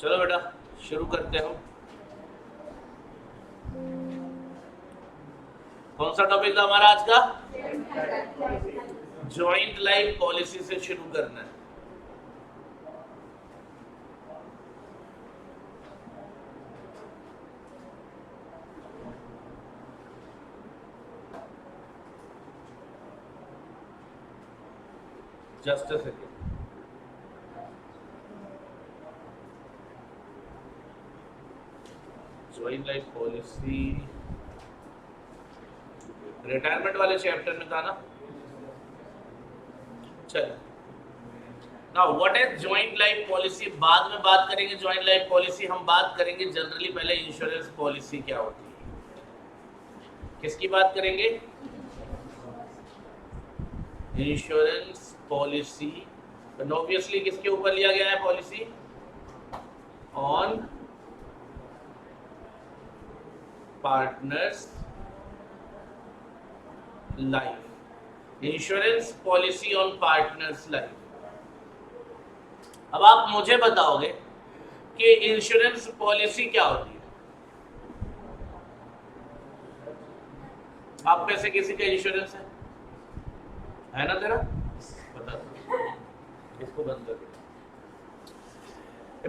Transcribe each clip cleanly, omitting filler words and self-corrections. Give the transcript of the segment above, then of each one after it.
चलो बेटा शुरू करते हो। कौन सा टॉपिक था हमारा आज का? जॉइंट लाइफ पॉलिसी से शुरू करना है। Just a second. Joint life policy retirement वाले चैप्टर में था ना। चलो now what is joint life policy बाद में बात करेंगे। जॉइंट लाइफ पॉलिसी हम बात करेंगे जनरली पहले इंश्योरेंस पॉलिसी क्या होती है। किसकी बात करेंगे? इंश्योरेंस पॉलिसी ऑब्वियसली किसके ऊपर लिया गया है policy? On partners life. Insurance policy on partners life. अब आप मुझे बताओगे कि इंश्योरेंस पॉलिसी क्या होती है। आप में से किसी का इंश्योरेंस है ना? तेरा बता इसको बंद कर दे।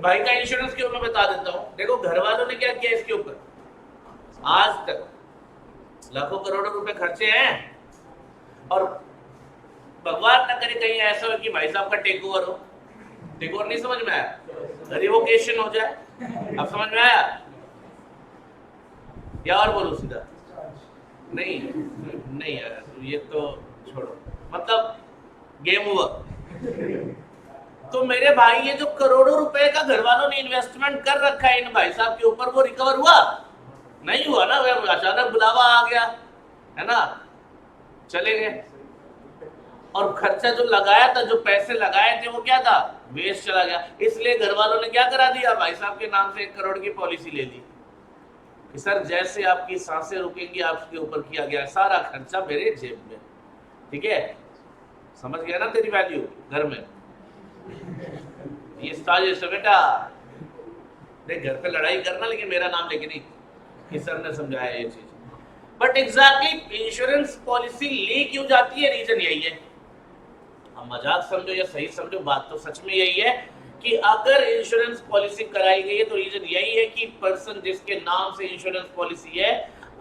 भाई का इंश्योरेंस क्यों मैं बता देता हूं। देखो घर वालों ने क्या किया इसके ऊपर, आज तक लाखों करोड़ों रुपए खर्चे हैं और भगवान न करे कहीं ऐसा हो कि भाई साहब का टेक ओवर हो। टेक ओवर नहीं समझ में आया? रिवोकेशन हो जाए। अब समझ में आया? या और बोलो सीधा? नहीं यार ये तो छोड़ो, मतलब गेम ओवर। तो मेरे भाई ये जो करोड़ों रुपए का घर वालों ने इन्वेस्टमेंट कर रखा है इन भाई साहब के ऊपर, वो रिकवर हुआ नहीं हुआ ना। अचानक बुलावा आ गया है ना, चले गए और खर्चा जो लगाया था, जो पैसे लगाए थे वो क्या था? वेस्ट चला गया। इसलिए घर वालों ने क्या करा दिया, भाई साहब के नाम से 1 करोड़ की पॉलिसी ले ली कि सर जैसे आपकी सांसें रुकेंगी आपके ऊपर किया गया सारा खर्चा मेरे जेब में। ठीक है, समझ गया ना तेरी वैल्यू घर में। ये साजिश है बेटा। देख घर पे लड़ाई करना लेकिन मेरा नाम लेके नहीं, कि सर ने समझाया ये चीज। बट एग्जैक्टली इंश्योरेंस पॉलिसी ली क्यों जाती है, रीजन यही है। हम मजाक समझो या सही समझो, बात तो सच में यही है कि अगर इंश्योरेंस पॉलिसी कराई गई है तो रीजन यही है कि पर्सन जिसके नाम से इंश्योरेंस पॉलिसी है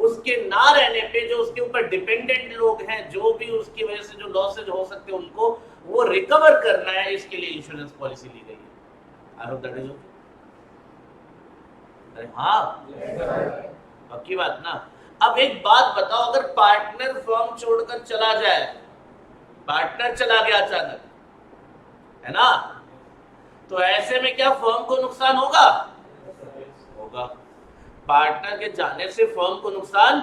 उसके ना रहने पे जो उसके ऊपर डिपेंडेंट लोग हैं, जो भी उसकी वजह से जो लॉसेज हो सकते हैं उनको वो रिकवर करना है, इसके लिए इंश्योरेंस पॉलिसी ली गई है। I hope that is okay. अरे हाँ पक्की बात ना। अब एक बात बताओ, अगर पार्टनर फर्म छोड़कर चला जाए, पार्टनर चला गया अचानक है ना, तो ऐसे में क्या फर्म को नुकसान होगा? होगा। पार्टनर के जाने से फर्म को नुकसान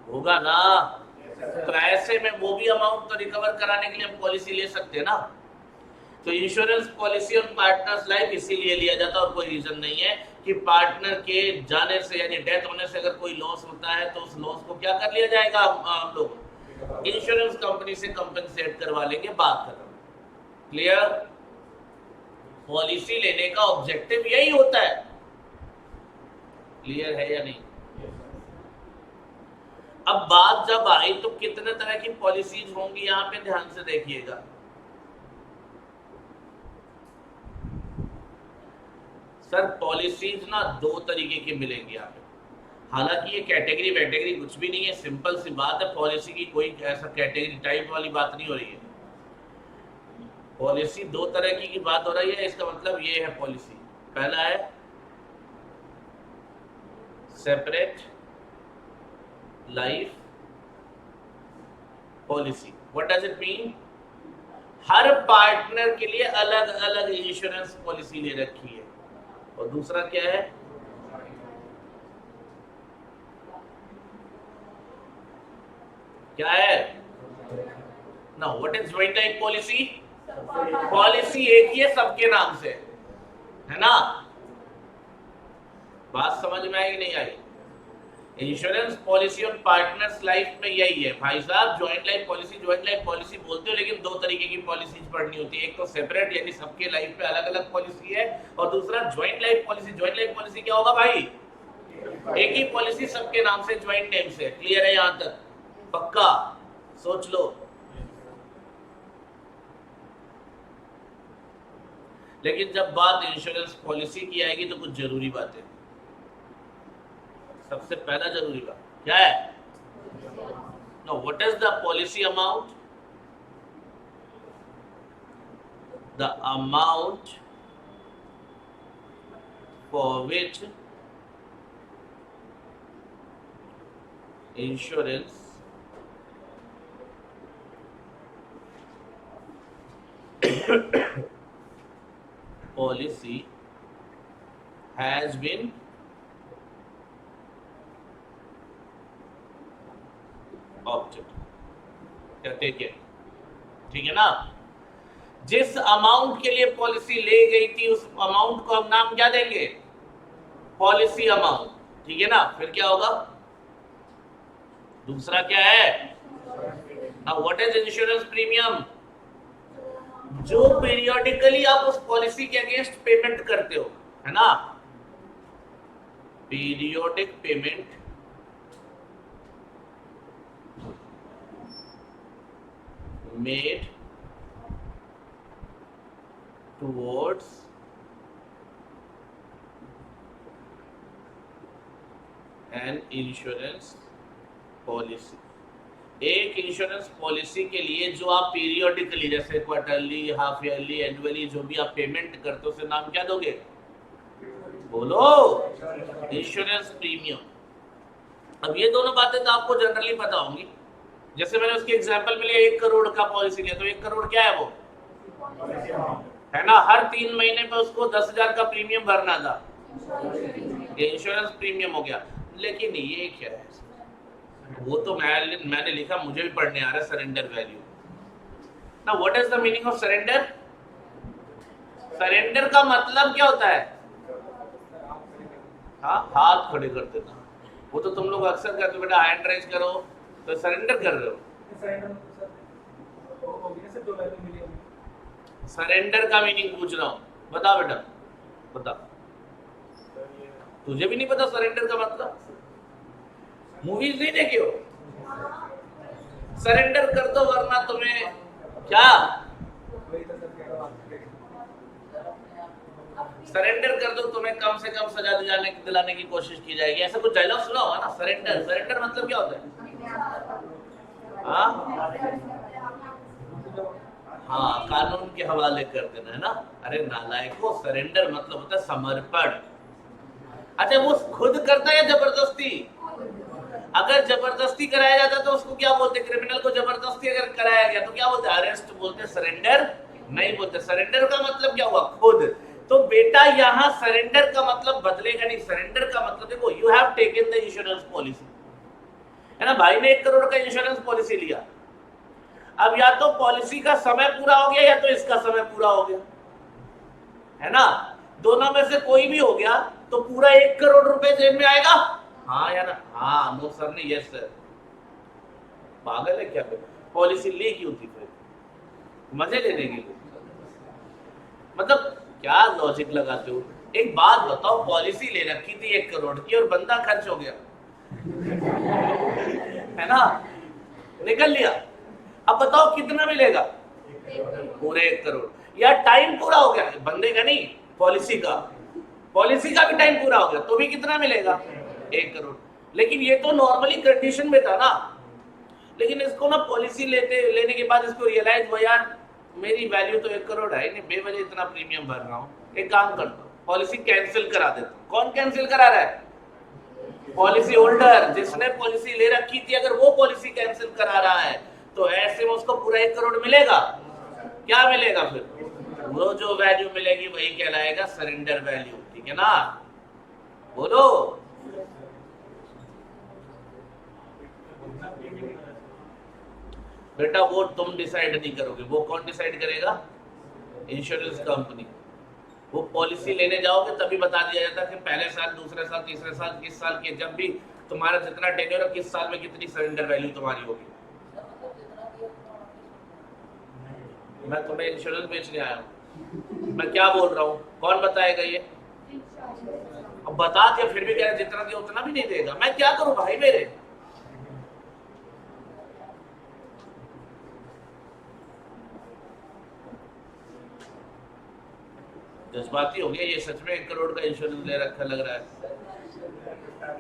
होगा ना। तो ऐसे में वो भी अमाउंट तो रिकवर कराने के लिए हम पॉलिसी ले सकते हैं ना। तो insurance policy on partners life इसीलिए लिया जाता है और कोई रीजन नहीं है कि पार्टनर के जाने से यानी डेथ होने से अगर कोई लॉस होता है तो उस लॉस को क्या कर लिया जाएगा, हम लोग इंश्योरेंस कंपनी से कंपनसेट करवा लेंगे। बात खत्म। क्लियर? पॉलिसी लेने का ऑब्जेक्टिव यही होता है। क्लियर है या नहीं? अब बात जब आई तो कितने तरह की पॉलिसीज होंगी यहां पे ध्यान से देखिएगा। सर पॉलिसीज ना 2 तरीके की मिलेंगी यहाँ पे। हालांकि ये कैटेगरी वैटेगरी कुछ भी नहीं है, सिंपल सी बात है। पॉलिसी की कोई ऐसा कैटेगरी टाइप वाली बात नहीं हो रही है। पॉलिसी 2 तरह की बात हो रही है। इसका मतलब ये है पॉलिसी, पहला है separate life policy. What does it mean? Her partner के लिए अलग अलग इंश्योरेंस पॉलिसी ले रखी है। और दूसरा क्या है? क्या है ना? What is joint life policy? Policy एक ही है सबके नाम से, है ना। बात समझ में आई नहीं आई? Insurance policy on partners life में यही है भाई साहब। जॉइंट लाइफ पॉलिसी बोलते हो लेकिन 2 तरीके की पॉलिसीज पढ़नी होती है। एक तो सेपरेट यानी सबके लाइफ पे अलग अलग पॉलिसी है, और दूसरा joint life policy. Joint life policy क्या होगा भाई? एक ही पॉलिसी सबके नाम से, ज्वाइंट नेम से। क्लियर है यहां तक? पक्का? सोच लो। लेकिन जब बात इंश्योरेंस पॉलिसी की आएगी तो कुछ जरूरी बातें। सबसे पहला जरूरी बात क्या है? No, what is the policy amount? The amount for which insurance policy has been opted। क्या ठीक है ना? जिस अमाउंट के लिए पॉलिसी ले गई थी उस अमाउंट को हम नाम क्या देंगे? Policy amount. ठीक है ना? फिर क्या होगा? दूसरा क्या है? Now what is insurance premium? जो पीरियोडिकली आप उस पॉलिसी के अगेंस्ट पेमेंट करते हो, है ना? Periodic payment made towards an insurance policy. एक इंश्योरेंस पॉलिसी के लिए जो आप पीरियोडिकली, जैसे क्वार्टरली, हाफ ईयरली, एनुअली, जो भी आप पेमेंट करते हो उसे नाम क्या दोगे? बोलो। Insurance premium. अब ये दोनों बातें तो आपको जनरली पता होंगी। जैसे मैंने उसके एग्जांपल में लिया, 1 करोड़ का पॉलिसी लिया, तो 1 करोड़ क्या है? वो है ना, हर 3 महीने पे उसको 10,000 का प्रीमियम भरना था। ये इंश्योरेंस प्रीमियम हो गया। लेकिन ये क्या है? वो तो मैंने लिखा, मुझे भी पढ़ने आ रहा है, सरेंडर वैल्यू। ना, what is the meaning of surrender? Surrender का मतलब क्या होता है? हाँ, हाथ खड़े कर देना। वो तो तुम लोग अक्सर कहते हो, बेटा हैंड रेज करो, तो सरेंडर कर रहे हो। सरेंडर का मीनिंग पूछ रहा हूँ, बता बेटा, बता। तुझे भी नहीं पता सरेंडर का मतलब? मूवीज नहीं देखी हो? सरेंडर कर दो वरना तुम्हें क्या? सरेंडर कर दो, तुम्हें कम से कम सजा दिलाने की कोशिश की जाएगी। ऐसा कुछ डायलॉग सुना होगा ना? सरेंडर, सरेंडर मतलब क्या होता है? हाँ, कानून के हवाले कर देना, है ना? अरे नालायकों, सरेंडर मतलब होता है समर्पण। अच्छा, वो खुद करता है या जबरदस्ती? अगर जबरदस्ती कराया जाता तो उसको क्या बोलते? क्रिमिनल को जबरदस्ती अगर कराया गया तो क्या बोलते? अरेस्ट बोलते, सरेंडर नहीं बोलते। सरेंडर का मतलब क्या हुआ? खुद। तो बेटा यहाँ सरेंडर का मतलब बदलेगा नहीं। सरेंडर का मतलब देखो, you have taken the insurance policy, है ना? भाई ने 1 करोड़ का इंश्योरेंस पॉलिसी लिया। अब या तो पॉलिसी का समय पूरा हो गया या तो इसका समय पूरा हो गया, है ना? दोनों में से कोई भी हो गया तो पूरा 1 करोड़ रुपए जेब में आएगा। हाँ या ना? हाँ, नो सर ने यस सर। पागल है क्या? पॉलिसी ली क्यों थी फिर? मजे लेने के लिए? मतलब क्या लॉजिक लगाते हो? एक बात बताओ, पॉलिसी ले रखी थी 1 करोड़ की और बंदा खर्च हो गया, है ना? निकल लिया। अब बताओ कितना मिलेगा? पूरे 1 करोड़। या टाइम पूरा हो गया, बंदे का नहीं, पॉलिसी का। पॉलिसी का भी टाइम पूरा हो गया तो भी कितना मिलेगा? 1 करोड़। लेकिन ये तो नॉर्मली कंडीशन में था ना। लेकिन इसको ना पॉलिसी लेने के बाद इसको रियलाइज हुआ, यार मेरी वैल्यू तो 1 करोड़ है नहीं, बेवजह इतना प्रीमियम भर रहा हूँ। एक काम करता हूँ, पॉलिसी कैंसिल करा देता हूँ। कौन कैंसिल करा रहा है? Policy holder. जिसने पॉलिसी ले रखी थी, अगर वो पॉलिसी कैंसिल करा रहा है तो ऐसे में उसको पूरा 1 करोड़ मिलेगा। क्या मिलेगा फिर? वो जो वैल्यू मिलेगी वही कहलाएगा सरेंडर वैल्यू। ठीक है ना? बोलो। बेटा वो तुम डिसाइड नहीं करोगे, वो कौन डिसाइड करेगा? Insurance company. वो पॉलिसी लेने जाओगे तभी बता दिया जाता है कि पहले साल, दूसरे साल, तीसरे साल, किस साल के, जब भी तुम्हारा जितना टेन्योर है, किस साल में कितनी सरेंडर वैल्यू तुम्हारी होगी। मैं तुम्हें इंश्योरेंस बेचने आया हूँ। मैं क्या बोल रहा हूँ, कौन बताएगा ये? अब बता दिया फिर भी कह रहे जितना दिया उतना भी नहीं देगा, मैं क्या करूं भाई मेरे? जज्बाती हो गया ये, सच में 1 करोड़ का इंश्योरेंस ले रखा लग रहा है।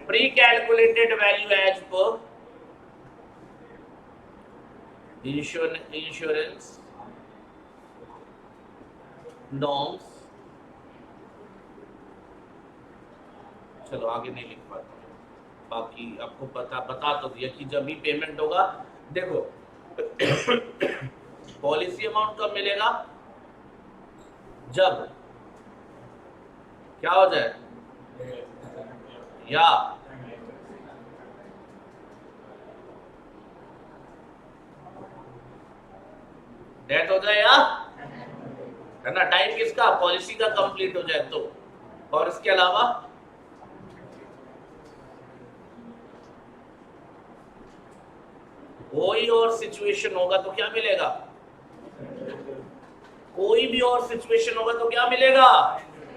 Pre calculated value as per insurance norms. चलो आगे नहीं लिख पाता, बाकी आपको बता तो दिया कि जब भी पेमेंट होगा, देखो पॉलिसी अमाउंट कब मिलेगा? जब क्या हो जाए, या डेथ हो जाए, या है ना, टाइम किसका, पॉलिसी का कंप्लीट हो जाए तो। और इसके अलावा कोई और सिचुएशन होगा तो क्या मिलेगा? कोई भी और सिचुएशन होगा तो क्या मिलेगा?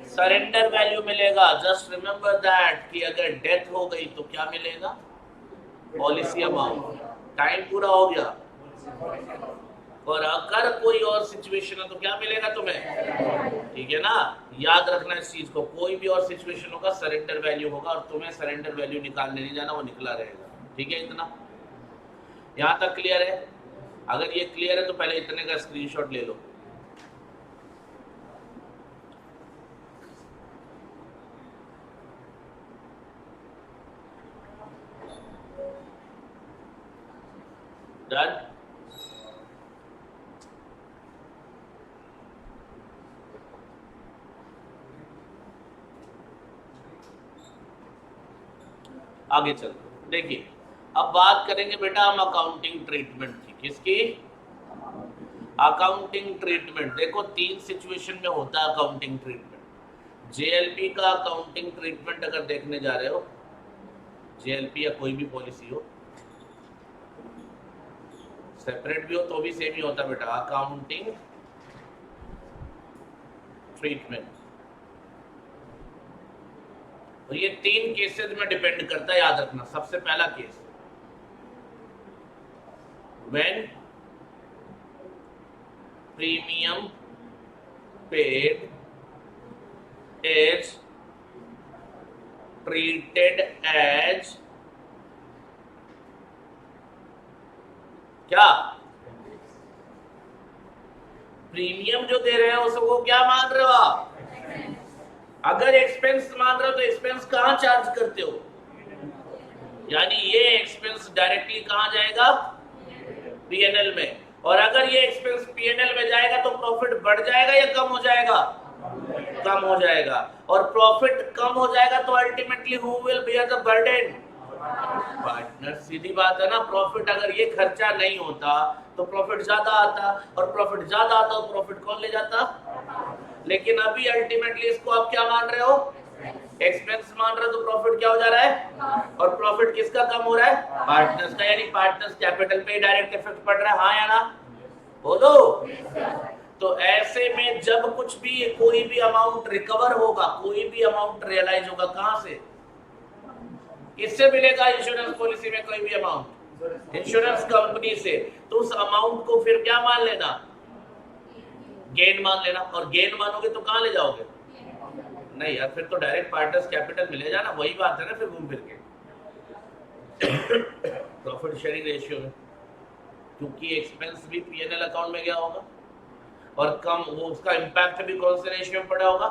सरेंडर वैल्यू मिलेगा। जस्ट रिमेंबर दैट कि अगर डेथ हो गई तो क्या मिलेगा? Policy amount. टाइम पूरा हो गया। और अगर कोई और सिचुएशन है तो क्या मिलेगा तुम्हें? ठीक है ना, याद रखना इस चीज को, कोई भी और सिचुएशन होगा सरेंडर वैल्यू होगा, और तुम्हें सरेंडर वैल्यू निकालने नहीं जाना, वो निकला रहेगा। ठीक है, इतना यहां तक क्लियर है? अगर ये क्लियर है तो पहले इतने का स्क्रीनशॉट ले लो। डन। आगे चलते देखिए, अब बात करेंगे बेटा हम अकाउंटिंग ट्रीटमेंट की। किसकी? Accounting treatment. देखो 3 सिचुएशन में होता है अकाउंटिंग ट्रीटमेंट। जेएलपी का अकाउंटिंग ट्रीटमेंट अगर देखने जा रहे हो, जेएलपी या कोई भी पॉलिसी हो, सेपरेट भी हो तो भी सेम ही होता है बेटा, अकाउंटिंग ट्रीटमेंट। और ये 3 केसेस में डिपेंड करता है, याद रखना। सबसे पहला case, when premium paid is treated as क्या? प्रीमियम जो दे रहे हो उसको क्या मान रहे हो आप? अगर एक्सपेंस मान रहे हो तो एक्सपेंस कहां चार्ज करते हो? यानी ये एक्सपेंस डायरेक्टली कहां जाएगा? पीएनएल में। और अगर ये एक्सपेंस पीएनएल में जाएगा तो प्रॉफिट बढ़ जाएगा या कम हो जाएगा? कम हो जाएगा। और प्रॉफिट कम हो जाएगा तो ultimately who will bear the burden? Partner. सीधी बात है ना, प्रॉफिट अगर ये खर्चा नहीं होता तो प्रॉफिट ज्यादा आता, और प्रॉफिट ज्यादा आता तो प्रॉफिट कौन ले जाता? लेकिन अभी अल्टीमेटली इसको आप क्या मान रहे हो? एक्सपेंस मान रहे हो, तो प्रॉफिट क्या हो जा रहा है? और प्रॉफिट किसका कम हो रहा है? पार्टनर्स का। यानी पार्टनर्स कैपिटल पे डायरेक्ट इफेक्ट पड़ रहा है, हाँ या ना? बोलो। तो ऐसे में जब कुछ भी कोई भी अमाउंट रिकवर होगा, कोई भी अमाउंट रियलाइज होगा, कहां से? किससे मिलेगा? इंश्योरेंस पॉलिसी में कोई भी अमाउंट इंश्योरेंस कंपनी से। तो उस अमाउंट को फिर क्या मान लेना? गेन मान लेना। और गेन मानोगे तो कहां ले जाओगे? नहीं यार, फिर तो डायरेक्ट पार्टनर्स कैपिटल मिले जाना, वही बात है ना फिर घूम फिर के प्रॉफिट शेयरिंग रेशियो में, क्योंकि एक्सपेंस भी पीएनएल अकाउंट में गया होगा, और कम वो उसका इंपैक्ट भी कौन से रेशियो में पड़ा होगा?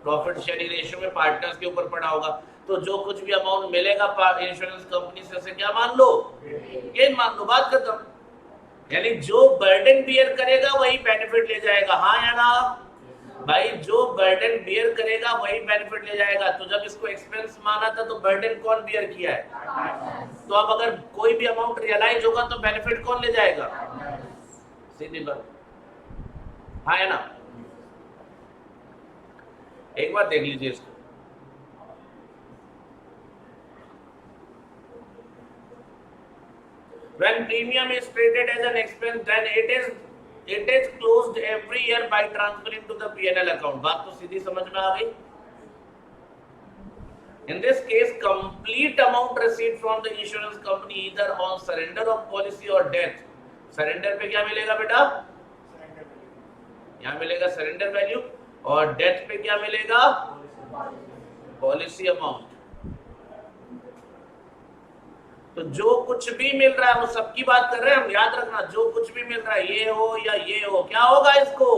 प्रॉफिट शेयरिंग रेशियो में, पार्टनर्स के ऊपर पड़ा होगा। तो जो कुछ भी अमाउंट मिलेगा इंश्योरेंस कंपनी से, उसे क्या मान लो? गेन मान लो, बात खत्म। यानी जो बर्डन बियर करेगा वही बेनिफिट ले जाएगा, हाँ या ना भाई? जो बर्डन बियर करेगा वही बेनिफिट ले जाएगा। तो जब इसको एक्सपेंस माना था तो बर्डन कौन बियर किया है? तो अब अगर कोई भी अमाउंट रियलाइज होगा तो बेनिफिट कौन ले जाएगा? सीधी बात, हाँ है ना? एक बार देख लीजिए इसको, when premium is treated as an expense then it is it is closed every year by transferring to the PNL account. बात तो सीधी समझ में आ गई। In this case, complete amount received from the insurance company either on surrender of policy or death। surrender पे क्या मिलेगा बेटा? यहाँ मिलेगा surrender value, और death पे क्या मिलेगा? policy amount। तो जो कुछ भी मिल रहा है वो सबकी बात कर रहे हैं हम, याद रखना। जो कुछ भी मिल रहा है, ये हो या ये हो, क्या होगा? इसको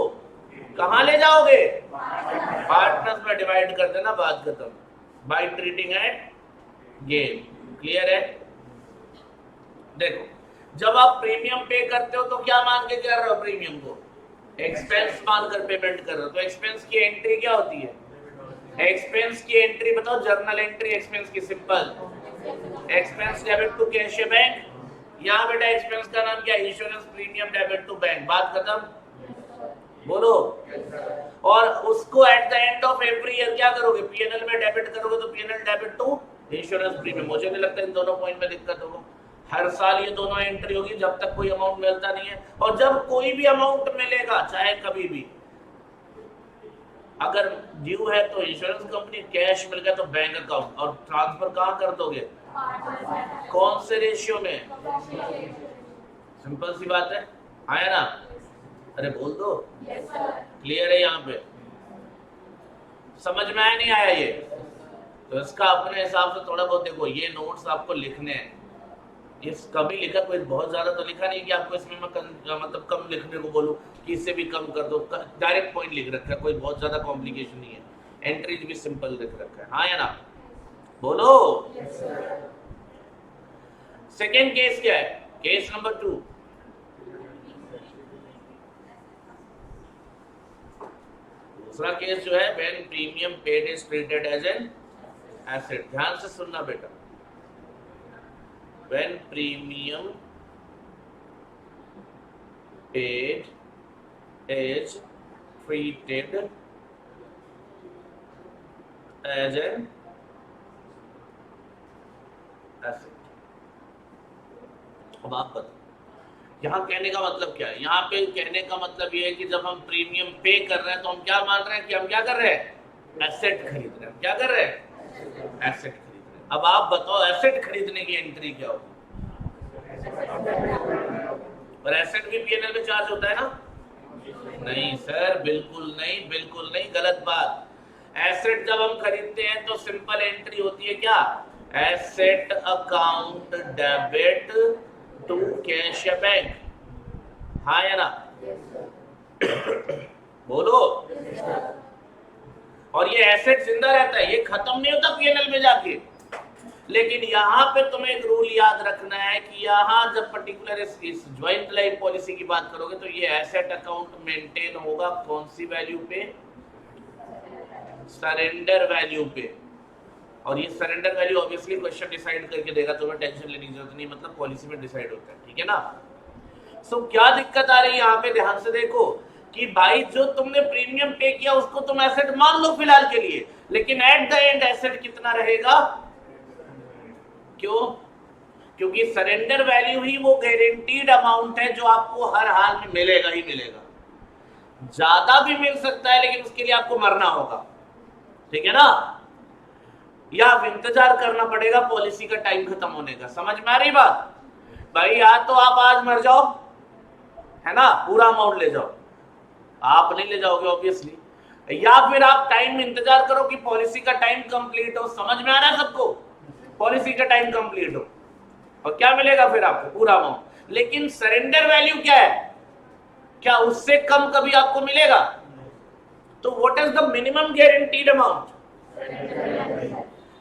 कहाँ ले जाओगे? पार्टनर्स में डिवाइड कर देना, बात खत्म। By treating at gain. Clear है? देखो, जब आप प्रीमियम पे करते हो तो क्या मान के कर रहे हो? प्रीमियम को एक्सपेंस मानकर पेमेंट कर रहे हो। तो एक्सपेंस की एंट्री क्या होती है? एक्सपेंस की एंट्री बताओ, जर्नल एंट्री एक्सपेंस की। Simple, expense debit to cash bank. यहाँ बेटा एक्सपेंस का नाम क्या? Insurance premium debit to bank. बात खत्म। बोलो। और उसको at the end of every year क्या करोगे? पीएनएल में डेबिट करोगे, तो PNL debit to insurance premium. मुझे नहीं लगता इन दोनों पॉइंट में दिक्कत होगा। हर साल ये दोनों एंट्री होगी जब तक कोई अमाउंट मिलता नहीं है। और जब कोई भी अमाउंट मिलेगा, चाहे कभी भी, अगर ड्यू है तो इंश्योरेंस कंपनी, कैश मिल गया तो बैंक अकाउंट। और ट्रांसफर कहाँ कर दोगे? कौन से रेशियो में? सिंपल सी बात है, आया ना? अरे बोल दो। क्लियर है? यहाँ पे समझ में आया नहीं आया? ये तो इसका अपने हिसाब से थोड़ा बहुत देखो। ये नोट्स आपको लिखने हैं। इस कभी लिखा, कोई बहुत ज्यादा तो लिखा नहीं कि आपको इसमें मैं मतलब कम लिखने को बोलूं कि इससे भी कम कर दो। डायरेक्ट पॉइंट लिख रखा है, कोई बहुत ज्यादा कॉम्प्लिकेशन नहीं है। एंट्रीज भी सिंपल लिख रखा है। हाँ या ना? बोलो। सेकेंड केस क्या है? Case number 2। दूसरा केस जो है, when premium paid is treated as an asset. ध्यान से सुनना बेटा। When premium paid is treated as an asset। अब आप बताओ, यहाँ कहने का मतलब क्या है? यहाँ पे कहने का मतलब ये है कि जब हम प्रीमियम पे कर रहे हैं तो हम क्या मान रहे हैं कि हम क्या कर रहे हैं? एसेट खरीद रहे हैं। क्या कर रहे हैं? एसेट। अब आप बताओ, एसेट खरीदने की एंट्री क्या होगी? और एसेट भी पीएनएल में चार्ज होता है ना? नहीं सर, बिल्कुल नहीं, बिल्कुल नहीं, गलत बात। एसेट जब हम खरीदते हैं तो सिंपल एंट्री होती है क्या? Asset account debit to cash bank. हाँ या ना? बोलो। और ये एसेट जिंदा रहता है, ये खत्म नहीं होता पीएनएल में जाके। लेकिन यहाँ पे तुम्हें एक रूल याद रखना है कि यहाँ जब पर्टिकुलर इस ज्वाइंट लाइफ पॉलिसी की बात करोगे तो ये एसेट अकाउंट मेंटेन होगा कौन सी वैल्यू पे? सरेंडर वैल्यू पे। और ये surrender value obviously question decide करके देगा, तुम्हें टेंशन लेने की जरूरत नहीं, मतलब पॉलिसी में डिसाइड होता है। ठीक है ना? सो क्या दिक्कत आ रही है यहाँ पे? ध्यान से देखो कि भाई जो तुमने प्रीमियम पे किया उसको तुम एसेट मान लो फिलहाल के लिए, लेकिन एट द एंड एसेट कितना रहेगा? क्यों? क्योंकि सरेंडर वैल्यू ही वो गारंटीड अमाउंट है जो आपको हर हाल में मिलेगा ही मिलेगा। ज्यादा भी मिल सकता है लेकिन उसके लिए आपको मरना होगा। ठीक है ना? या इंतजार करना पड़ेगा पॉलिसी का टाइम खत्म होने का। समझ में आ रही बात? भाई या तो आप आज मर जाओ, है ना, पूरा अमाउंट ले जाओ, आप नहीं ले जाओगे ऑब्वियसली, या फिर आप टाइम इंतजार करो कि पॉलिसी का टाइम कंप्लीट हो। समझ में आ रहा है सबको? पॉलिसी का टाइम कंप्लीट हो और क्या मिलेगा फिर आपको? पूरा अमाउंट। लेकिन सरेंडर वैल्यू क्या है? क्या उससे कम कभी आपको मिलेगा? तो what is the minimum guaranteed amount?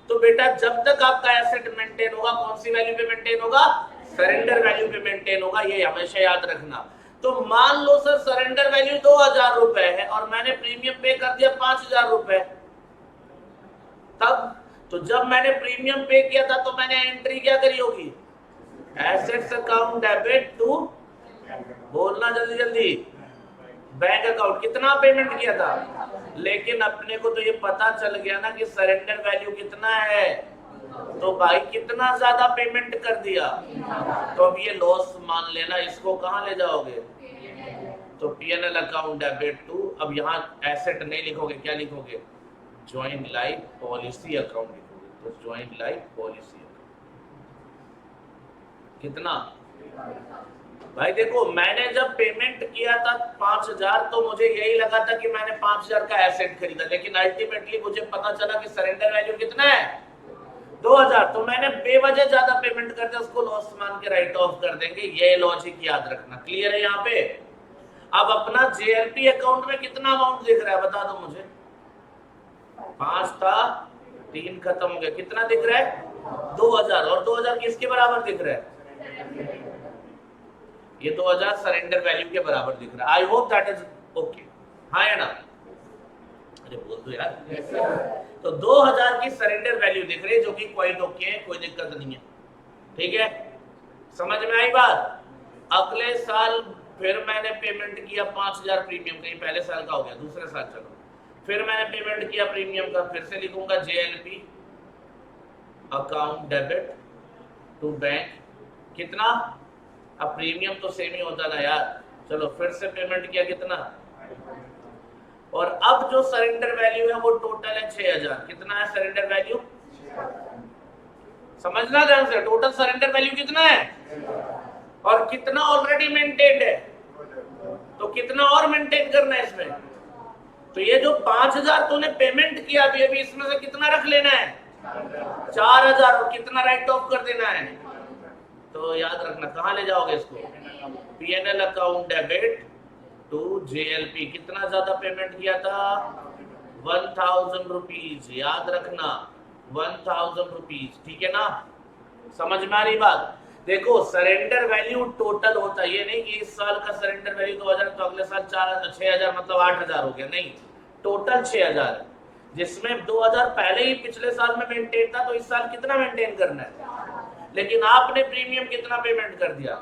तो बेटा जब तक आपका एसेट मेंटेन होगा, कौन सी वैल्यू पे मेंटेन होगा? सरेंडर वैल्यू पे मेंटेन होगा। ये हमेशा याद रखना। तो मान लो सर सरेंडर वैल्यू 2000 रुपए है और मैंने प्रीमियम पे कर दिया 5000 रुपए, तब तो जब मैंने प्रीमियम पे किया था तो मैंने एंट्री क्या करी होगी? एसेट्स अकाउंट डेबिट टू, बोलना जल्दी जल्दी, बैंक अकाउंट। कितना पेमेंट किया था? लेकिन अपने को तो ये पता चल गया ना कि सरेंडर वैल्यू कितना है, तो भाई कितना ज्यादा पेमेंट कर दिया, तो अब ये लॉस मान लेना। इसको कहां ले जाओगे? तो पीएनएल अकाउंट डेबिट टू, अब यहाँ एसेट नहीं लिखोगे, क्या लिखोगे, जॉइंट लाइफ पॉलिसी अकाउंट लिखोगे। तो जॉइंट लाइफ पॉलिसी अकाउंट कितना भाई, देखो मैंने जब पेमेंट किया था 5,000 तो मुझे यही लगा था कि मैंने 5,000 का एसेट खरीदा, लेकिन अल्टीमेटली मुझे पता चला कि सरेंडर वैल्यू कितना है 2,000, तो मैंने बेवजह ज्यादा पेमेंट कर दिया, उसको लॉस मान के राइट ऑफ कर देंगे। ये लॉजिक याद रखना, क्लियर है यहाँ पे। अब अपना जेएलपी अकाउंट में कितना अमाउंट दिख रहा है बता दो मुझे, 5 था 3 खत्म हो गया, कितना दिख रहा है 2,000, और 2,000 किसके बराबर दिख रहा है, ये 2,000 सरेंडर वैल्यू के बराबर दिख रहा है। I hope that is okay, हाँ या ना, अरे बोल दो यार। तो 2,000 की सरेंडर वैल्यू दिख रही है, जो कि क्वाइट ओके है, कोई दिक्कत नहीं है, ठीक है, समझ में आई बात। अगले साल फिर मैंने पेमेंट किया 5,000 प्रीमियम का, ये पहले साल का हो गया, दूसरे साल चलो, फिर मैंने पेमेंट किया प्रीमियम का, फिर से लिखूंगा JLP account debit to bank, कितना, अब प्रीमियम तो सेम ही होता ना यार, चलो फिर से पेमेंट किया कितना, और अब जो सरेंडर वैल्यू है वो टोटल है 6,000, कितना है सरेंडर वैल्यू, समझना ध्यान से, टोटल सरेंडर वैल्यू कितना है, और कितना ऑलरेडी मेंटेन्ड है, तो कितना और मेंटेन करना है इसमें, तो ये जो 5,000 तूने पेमेंट किया अभी इसमें से कितना रख लेना है 4,000, और कितना राइट ऑफ कर देना है, तो याद रखना कहां ले जाओगे इसको, PNL account debit to JLP, कितना ज्यादा पेमेंट किया था 1,000 रुपीज, याद रखना 1,000 रुपीज, ठीक है ना, समझ में आ रही बात। देखो सरेंडर वैल्यू टोटल होता है, ये नहीं कि इस साल का सरेंडर वैल्यू 2,000 तो अगले साल 6,000 मतलब 8,000 हो गया, नहीं, टोटल 6,000 है, जिसमें 2,000 पहले ही पिछले साल में मेंटेन था, तो इस साल कितना मेंटेन करना है, लेकिन आपने प्रीमियम कितना पेमेंट कर दिया,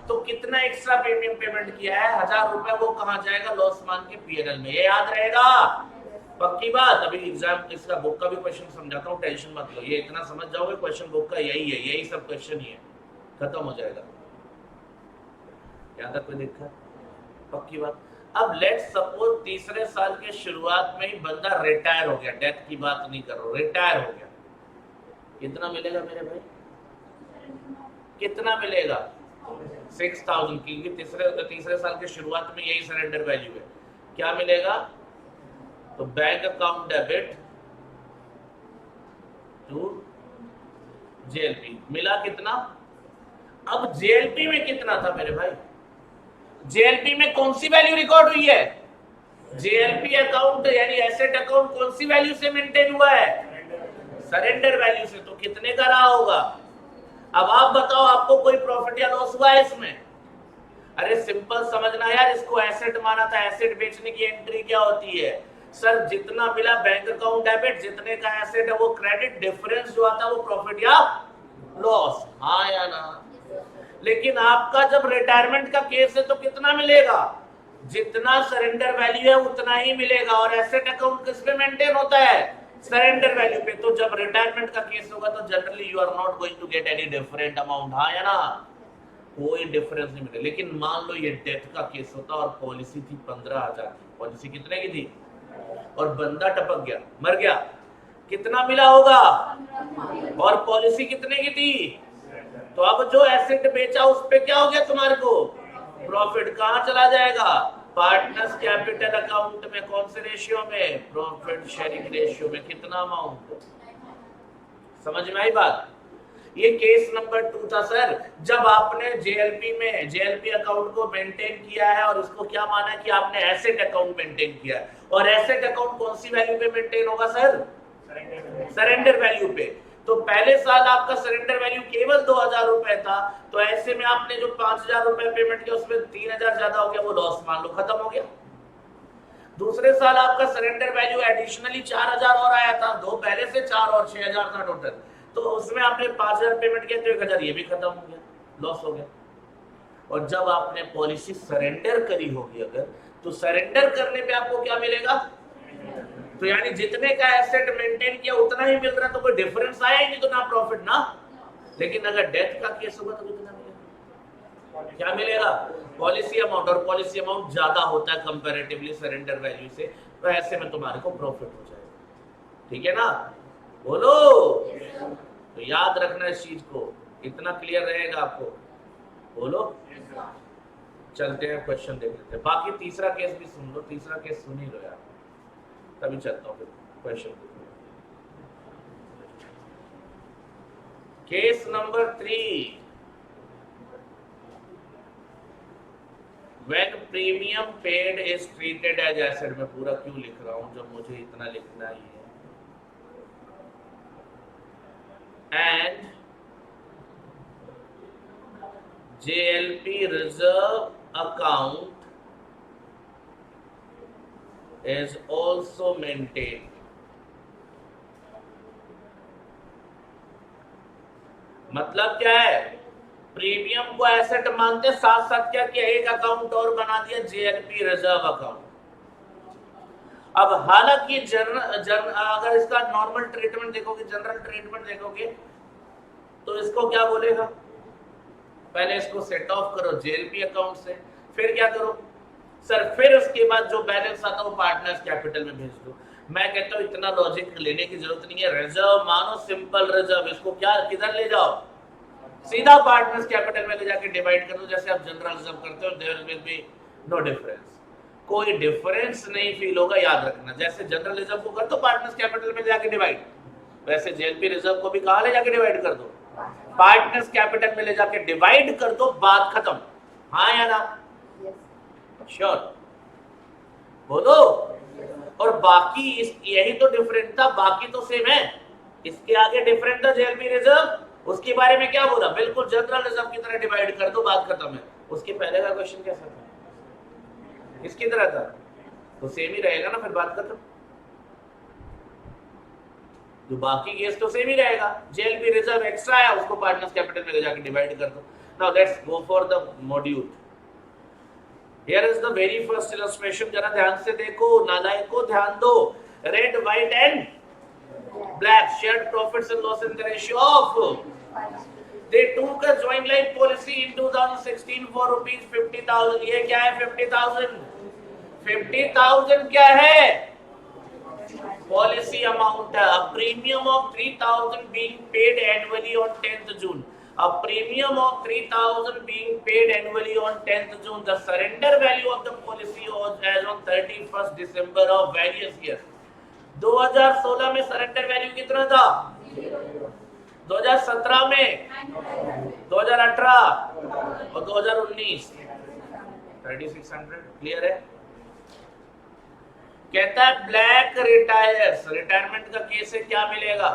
तो कितना एक्स्ट्रा प्रीमियम पेमेंट किया है 1,000 रुपए, वो कहां जाएगा लॉस मान के पीएनएल में, ये याद रहेगा, पक्की बात। अभी एग्जाम इसका बुक का भी क्वेश्चन समझाता हूँ, टेंशन मत लो, ये इतना समझ जाओगे क्वेश्चन बुक का यही है, यही सब क्वेश्चन ही है, खत्म हो जाएगा, यहाँ तक कोई दिक्कत, पक्की बात। अब लेट सपोज तीसरे साल के शुरुआत में ही बंदा रिटायर हो गया, डेथ की बात नहीं कर रहा, रिटायर हो गया, कितना मिलेगा मेरे भाई, कितना मिलेगा 6,000 की, तीसरे साल के शुरुआत में यही सरेंडर वैल्यू है, क्या मिलेगा, तो bank account debit to JLP मिला कितना, अब जेएलपी में कितना था मेरे भाई, जेएलपी में कौन सी वैल्यू रिकॉर्ड हुई है, जेएलपी अकाउंट यानी एसेट अकाउंट कौन सी वैल्यू से मेंटेन हुआ है, सरेंडर वैल्यू से, तो कितने का रहा होगा। अब आप बताओ आपको कोई प्रॉफिट या लॉस हुआ है इसमें, अरे सिंपल समझना यार, इसको एसेट माना था, एसेट बेचने की एंट्री क्या होती है, सर जितना मिला बैंक अकाउंट डेबिट, जितने का एसेट है वो क्रेडिट, डिफरेंस जो आता है वो प्रॉफिट या लॉस, हाँ या ना। लेकिन आपका जब रिटायरमेंट का केस है तो कितना मिलेगा, जितना सरेंडर वैल्यू है उतना ही मिलेगा, और एसेट अकाउंट किस पे मेंटेन होता है, सरेंडर वैल्यू पे, तो जब रिटायरमेंट का केस होगा तो generally you are not going to get any different amount, हाँ या ना, कोई डिफरेंस नहीं मिले। लेकिन मान लो ये डेथ का केस होता और पॉलिसी थी 15,000 की, पॉलिसी कितने की थी, और बंदा टपक गया, मर गया, कितना मिला होगा, और पॉलिसी कितने की थी, तो अब जो एसेट बेचा उस पे क्या हो गया तुम्हारे को प्रॉफिट, कहां चला जाएगा, पार्टनर्स कैपिटल अकाउंट में, कौन से रेशियो में, प्रॉफिट शेयरिंग रेशियो में, कितना अमाउंट, समझ में आई बात। ये केस नंबर 2 था सर, जब आपने जेएलपी अकाउंट को मेंटेन किया है और उसको क्या माना है कि आपने एसेट अकाउंट मेंटेन किया है, और एसेट अकाउंट कौन सी वैल्यू पे मेंटेन होगा सर, सरेंडर वैल्यू पे, तो पहले साल आपका सरेंडर वैल्यू केवल 2,000 रुपए था, तो ऐसे में आपने जो 5,000 रुपए पेमेंट किया उसमें 3,000 ज्यादा हो गया, वो लॉस मान लो खत्म हो गया। दूसरे साल आपका सरेंडर वैल्यू एडिशनली 4,000 और आया था, दो पहले से 4 और 6,000 था टोटल, तो उसमें आपने 5,000 पेमेंट किया तो 1,000 ये भी खत्म हो गया, लॉस हो गया। और जब आपने पॉलिसी सरेंडर करी होगी अगर, तो सरेंडर करने पे आपको क्या मिलेगा, तो यानी जितने का एसेट मेंटेन किया उतना ही मिल रहा, तो कोई डिफरेंस आया ही नहीं, तो ना प्रॉफिट ना। लेकिन अगर डेथ का केस होगा तो कितना मिलेगा, क्या मिलेगा, पॉलिसी अमाउंट, और पॉलिसी अमाउंट ज्यादा होता है कंपैरेटिवली सरेंडर वैल्यू से, तो ऐसे में तुम्हारे को प्रॉफिट हो जाएगा। ठीक है ना, बोलो। तो याद रखना इस चीज को, इतना क्लियर रहेगा आपको, बोलो। चलते हैं क्वेश्चन देख लेते हैं, बाकी तीसरा केस भी सुन लो, तीसरा केस सुन ही लो यार, तभी चलता हूँ फिर question. Case number 3, when premium paid is treated as asset। मैं पूरा क्यों लिख रहा हूं जब मुझे इतना लिखना ही है। and JLP reserve account is also maintained। मतलब क्या है, प्रीमियम को एसेट मानते, साथ साथ क्या किया, एक अकाउंट और बना दिया, जेएलपी रिजर्व अकाउंट। अब हालांकि अगर इसका नॉर्मल ट्रीटमेंट देखोगे, जनरल ट्रीटमेंट देखोगे, तो इसको क्या बोलेगा, पहले इसको सेट ऑफ करो जेएलपी अकाउंट से, फिर क्या करो सर, फिर उसके बाद जो बैलेंस आता है वो पार्टनर्स कैपिटल में भेज दो। मैं कहता हूं इतना लॉजिक लेने की जरूरत नहीं है, रिजर्व मानो सिंपल रिजर्व, इसको क्या किधर ले जाओ, सीधा पार्टनर्स कैपिटल में ले जाके डिवाइड कर दो, जैसे आप जनरल रिजर्व करते हो, there will be no difference, कोई डिफरेंस नहीं फील होगा। याद रखना, जैसे जनरल रिजर्व को कर दो पार्टनर्स कैपिटल में जाके डिवाइड, वैसे जेएलपी रिजर्व को भी कहां ले जाके डिवाइड कर दो, पार्टनर्स कैपिटल में ले जाके डिवाइड कर दो, बात खत्म। हाँ या ना, श्योर, बोलो। और बाकी यही तो डिफरेंट था, बाकी तो सेम है, इसके आगे डिफरेंट था जेएलपी रिजर्व, उसके बारे में क्या बोला, बिल्कुल जनरल रिजर्व की तरह डिवाइड कर दो, बात खत्म है। उसके पहले का क्वेश्चन कैसा था, किसकी तरह था, तो सेम ही रहेगा ना, फिर बात खत्म। जो बाकी केस तो सेम ही रहेगा, जेएलपी रिजर्व एक्स्ट्रा है, उसको पार्टनर्स कैपिटल में ले जाके डिवाइड कर दो। Now let's go for the module. Here is the very first illustration, जरा ध्यान से देखो, नालायको ध्यान दो, red white and black, shared profits and loss in the ratio of, they took a joint life policy in 2016 for rupees 50,000। ये क्या है 50,000, 50,000 क्या है, पॉलिसी अमाउंट है। A premium of 3,000 being paid annually on 10th June, a premium of 3,000 being paid annually on 10th June, the surrender value of the policy was as on 31st December of various years। 2016 में surrender value कितना था, 2017 में, 2018 और 2019 3600। Clear है, कहता है black retires, retirement का case है, क्या मिलेगा,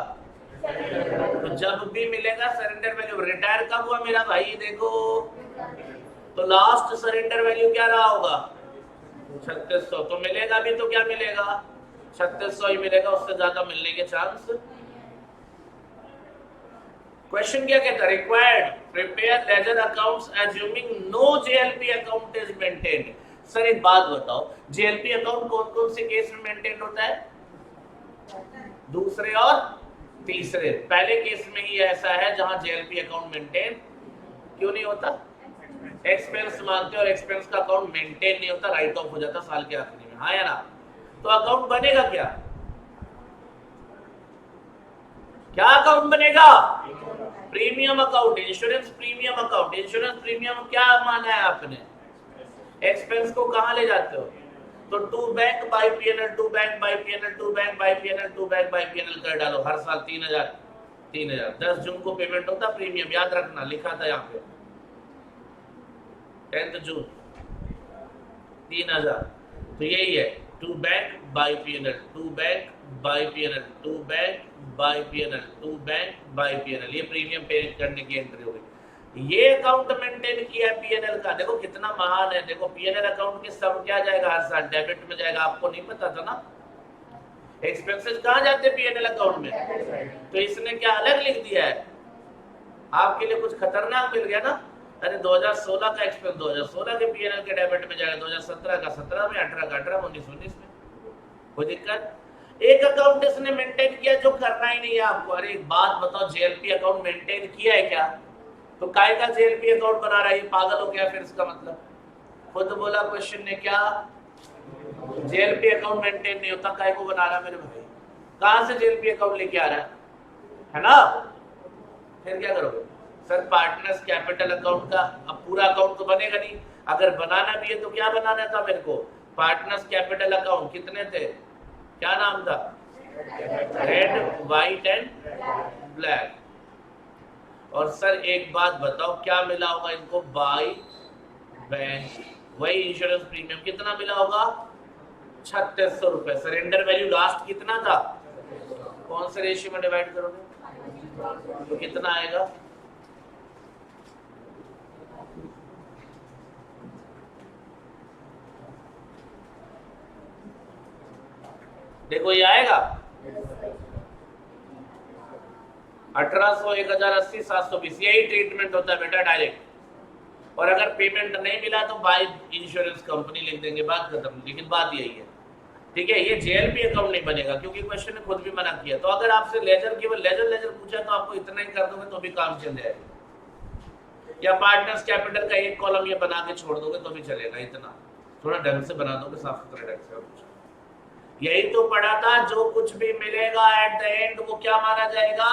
तो जब भी मिलेगा सरेंडर वैल्यू। रिटायर कब हुआ मेरा भाई, देखो, तो लास्ट सरेंडर वैल्यू क्या रहा होगा, 3600, तो मिलेगा भी तो क्या मिलेगा, 3600 ही मिलेगा, उससे ज्यादा मिलने के चांस। क्वेश्चन क्या कहता है, required prepare ledger accounts assuming no JLP account is maintained. Sir एक बात बताओ, जेएलपी अकाउंट कौन कौन से केस में मेंटेन होता है, दूसरे और तीसरे। पहले केस में ही ऐसा है जहां जेएलपी अकाउंट मेंटेन क्यों नहीं होता, एक्सपेंस मांगते और एक्सपेंस का अकाउंट मेंटेन नहीं होता, राइट ऑफ हो जाता साल के आखिरी में। हाँ या ना, तो अकाउंट बनेगा क्या, क्या अकाउंट बनेगा, premium account, insurance premium account. Insurance premium क्या माना है आपने, एक्सपेंस को कहां ले जाते हो, तो to bank by PNL, to bank by PNL, to bank by PNL, to bank by PNL कर डालो, हर साल 3000 10 जून को पेमेंट होता प्रीमियम, याद रखना, लिखा था यहाँ पे 10 जून 3000, तो यही है to bank by PNL, to bank by PNL, to bank by PNL, to bank by PNL, ये प्रीमियम पे करने की एंट्री हो गई। ये अकाउंट मेंटेन किया पीएनएल का, देखो कितना महान है। देखो पीएनएल अकाउंट के सब क्या जाएगा, हर साल डेबिट में जाएगा, आपको नहीं पता था ना, एक्सपेंसेस कहां जाते पीएनएल अकाउंट में, तो इसने क्या अलग लिख दिया है, आपके लिए कुछ खतरनाक मिल गया ना। अरे 2016 का एक्सपेंस 2016 के पीएनएल के डेबिट में जाएगा, 2017 का 17 में, 18 का 18 में, 19 में, कोई दिक्कत। एक अकाउंट इसने मेंटेन किया जो करना ही नहीं है आपको। अरे एक बात बताओ, जेएलपी अकाउंट मेंटेन किया है क्या, तो काय का जेएलपी अकाउंट बना रहा है, ये पागल हो गया फिर इसका मतलब। खुद बोला क्वेश्चन ने क्या, जेएलपी अकाउंट मेंटेन नहीं होता, काय को बना रहा मेरे भाई, कहां से जेएलपी अकाउंट लेके आ रहा है ना। फिर क्या करोगे सर, पार्टनर्स कैपिटल अकाउंट का अब पूरा अकाउंट तो बनेगा नहीं, अगर बनाना भी है तो क्या बनाना था मेरे को, पार्टनर्स कैपिटल अकाउंट कितने थे, क्या नाम था, रेड व्हाइट एंड ब्लैक। और सर एक बात बताओ क्या मिला होगा इनको, बाय बैंक, वही इंश्योरेंस प्रीमियम कितना मिला होगा, 3600 रुपए। सरेंडर वैल्यू लास्ट कितना था, कौन से रेशियो में डिवाइड करोगे तो कितना आएगा, देखो ये आएगा 1800, 1080, 720, यही ट्रीटमेंट होता है बेटा डायरेक्ट। और अगर पेमेंट नहीं मिला तो बाय इंश्योरेंस कंपनी लिख देंगे, बात खत्म। लेकिन बात यही है, ठीक है, ये जेएलपी अकाउंट नहीं बनेगा क्योंकि क्वेश्चन ने खुद भी मना किया। तो अगर आपसे लेजर केवल लेजर पूछा तो आपको इतना ही कर दोगे तो भी काम चल जाएगा, या पार्टनर्स कैपिटल का एक कॉलम ये बना के छोड़ दोगे तो भी चलेगा, इतना थोड़ा ढंग से बना दोगे, साफ सुथरे ढंग से। यही तो पढ़ा था, जो कुछ भी मिलेगा एट द एंड वो क्या माना जाएगा,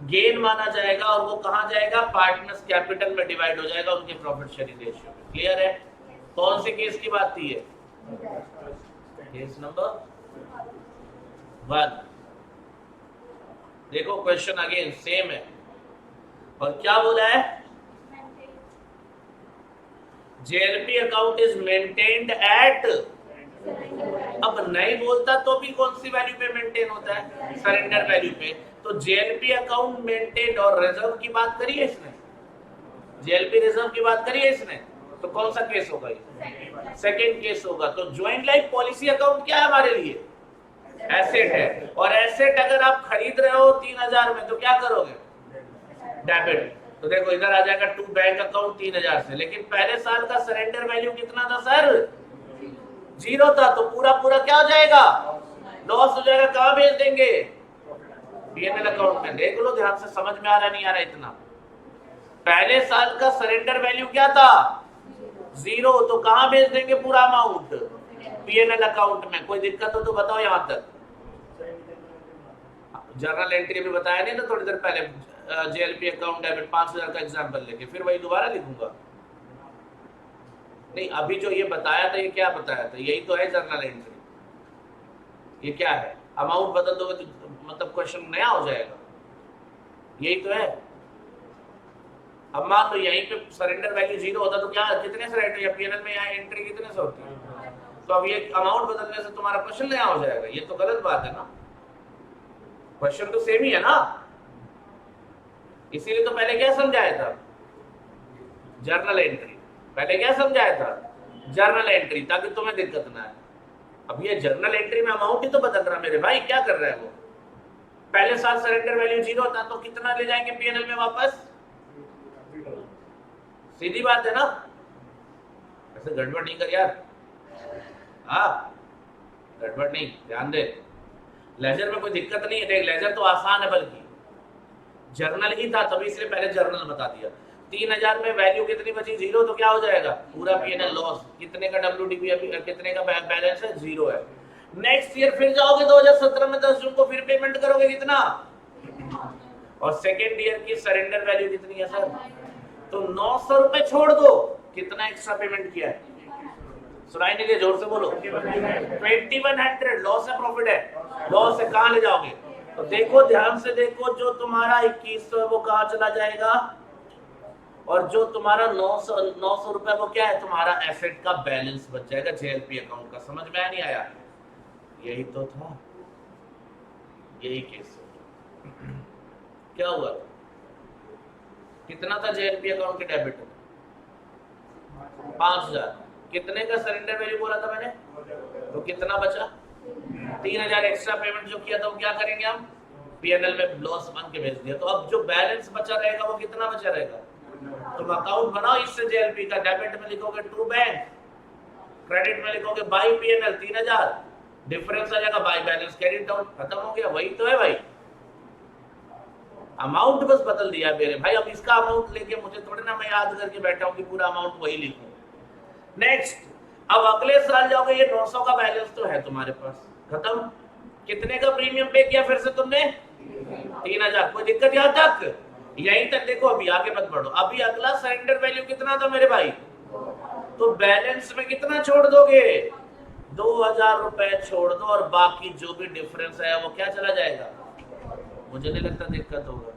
गेन माना जाएगा, और वो कहां जाएगा, पार्टनर्स कैपिटल में डिवाइड हो जाएगा उनके प्रॉफिट शेयरिंग रेशियो में। क्लियर है। कौन से केस की बात थी ये, केस नंबर 1। देखो क्वेश्चन अगेन सेम है, और क्या बोला है, JLP account is maintained eight, अब नहीं बोलता तो भी कौन सी वैल्यू पे मेंटेन होता है, सरेंडर वैल्यू पे। तो जेएलपी अकाउंट मेंटेन, और रिजर्व की बात करी है इसने, जेएलपी रिजर्व की बात करी है इसने, तो कौन सा केस होगा ये, सेकंड केस होगा। तो ज्वाइंट लाइफ पॉलिसी अकाउंट क्या है हमारे लिए, एसेट है, और एसेट अगर आप खरीद रहे हो 3000 में तो क्या करोगे, डेबिट। तो देखो इधर आ जाएगा टू बैंक अकाउंट 3000 से, लेकिन पहले साल का सरेंडर वैल्यू कितना था सर, 0 था, तो पूरा क्या हो जाएगा, लॉस हो जाएगा। कहां भेज देंगे, पीएनएल अकाउंट में। देख लो ध्यान से, समझ में आ रहा नहीं आ रहा इतना, पहले साल का सरेंडर वैल्यू क्या था, 0, तो कहां भेज देंगे पूरा अमाउंट, पीएनएल अकाउंट में। कोई दिक्कत हो तो बताओ यहां तक। जर्नल एंट्री भी बताया नहीं ना थोड़ी देर पहले, जेएलपी अकाउंट डेबिट 5000 का एग्जांपल लेके, फिर वही दोबारा लिखूंगा, नहीं अभी जो ये बताया था ये क्या बताया था, यही तो है जर्नल एंट्री। ये क्या है, अमाउंट बदल दोगे तो मतलब क्वेश्चन नया हो जाएगा, यही तो है। अब मान लो यहीं पे सरेंडर वैल्यू 0 होता तो क्या, कितने से राइट, या पीएनएल में यहाँ एंट्री कितने से होती है, तो अब ये अमाउंट बदलने से तुम्हारा क्वेश्चन नया हो जाएगा, ये तो गलत बात है ना, क्वेश्चन तो सेम ही है ना। इसीलिए तो पहले क्या समझाया था, जर्नल एंट्री, पहले क्या समझाया था, जर्नल एंट्री, ताकि तुम्हें दिक्कत ना आए। अब ये जर्नल एंट्री में अमाउंट ही तो बदल रहा मेरे भाई, क्या कर रहा है वो, पहले साल सरेंडर वैल्यू 0 था तो कितना ले जाएंगे पीएनएल में वापस, सीधी बात है ना, ऐसे गड़बड़ नहीं कर यार, हाँ गड़बड़ नहीं, ध्यान दे। लेजर में कोई दिक्कत नहीं है, देख लेजर तो आसान है, बल्कि जर्नल ही था तभी इसलिए पहले जर्नल बता दिया। 3000 में वैल्यू कितनी बची, 0, तो क्या हो जाएगा पूरा पीएनएल लॉस। कितने का डब्ल्यूडीपी, कितने का बैलेंस है, 0 है। नेक्स्ट ईयर फिर जाओगे 2017 में 10 जून को, फिर पेमेंट करोगे कितना, और सेकेंड ईयर की सरेंडर वैल्यू कितनी है सर, तो 900 रुपए छोड़ दो, कितना एक्स्ट्रा पेमेंट किया है, सुनाई नहीं दे, जोर से बोलो, 2100। लॉस है प्रॉफिट है, लॉस है, कहां ले जाओगे, तो देखो ध्यान से देखो, जो तुम्हारा 2100 है वो कहां चला जाएगा, और जो तुम्हारा 900 रुपए वो क्या है, तुम्हारा एसेट का बैलेंस बच जाएगा जेएलपी अकाउंट का। समझ में नहीं आया, यही तो था, यही केस क्या हुआ, कितना था जेएलपी अकाउंट के डेबिट, 5000, कितने का सरेंडर वैल्यू बोला था मैंने, तो कितना बचा, 3000 एक्स्ट्रा पेमेंट जो किया था वो क्या करेंगे हम, पीएनएल में लॉस बन के भेज दिया। तो अब जो बैलेंस बचा रहेगा वो कितना बचा रहेगा, तुम अकाउंट बनाओ इससे जेएलपी का, डेबिट में लिखोगे टू बैंक, क्रेडिट में लिखोगे बाई पीएनएल 3000, डिफरेंस आ जाएगा बाई बैलेंस कैरी डाउन, खत्म हो गया। वही तो है भाई, अमाउंट बस बदल दिया मेरे भाई। अब इसका अमाउंट लेके मुझे थोड़ी ना मैं याद करके बैठा हूं कि पूरा अमाउंट वही लिखूं, नेक्स्ट, अब अगले साल जाओगे, ये 900 का बैलेंस तो है तुम्हारे पास, खत्म। कितने का प्रीमियम पे किया फिर से तुमने? 3000। कोई दिक्कत यहां तक? यहीं तक देखो, अभी आगे मत बढ़ो। अभी अगला सरेंडर वैल्यू कितना था मेरे भाई? तो बैलेंस में कितना छोड़ दोगे? 2000 रुपए छोड़ दो, और बाकी जो भी डिफरेंस है वो क्या चला जाएगा? मुझे नहीं लगता दिक्कत होगा।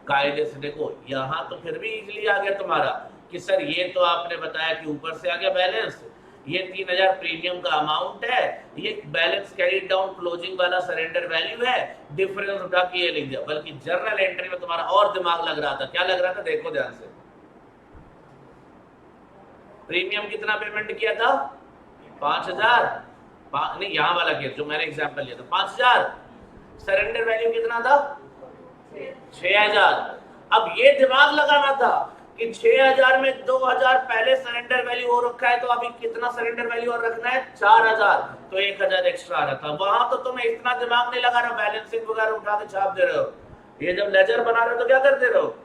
कायदे से देखो, यहां तो फिर भी इजीली आ गया तुम्हारा कि सर ये तो आपने बताया कि ऊपर से आ गया बैलेंस, ये 3000 प्रीमियम का अमाउंट है, ये बैलेंस कैरीड डाउन क्लोजिंग वाला सरेंडर वैल्यू है, डिफरेंस उठा के ये लिख दिया। बल्कि जर्नल एंट्री में तुम्हारा और दिमाग लग रहा था। क्या लग रहा था? देखो ध्यान से, प्रीमियम कितना पेमेंट किया था? 5000। नहीं, यहां वाला केस जो मैंने एग्जांपल लिया था 5000। सरेंडर वैल्यू कितना था? 6000। अब ये दिमाग लगाना था कि 6000 में 2000 पहले सरेंडर वैल्यू हो रखा है, तो अभी कितना सरेंडर वैल्यू और रखना है? 4000। तो 1000 एक्स्ट्रा आ रहा था। वहां तो तुम्हें इतना दिमाग नहीं लगा रहा, बैलेंसिंग वगैरह उठा के छाप दे रहे हो। ये जब लेजर बना रहे हो तो क्या करते रहो?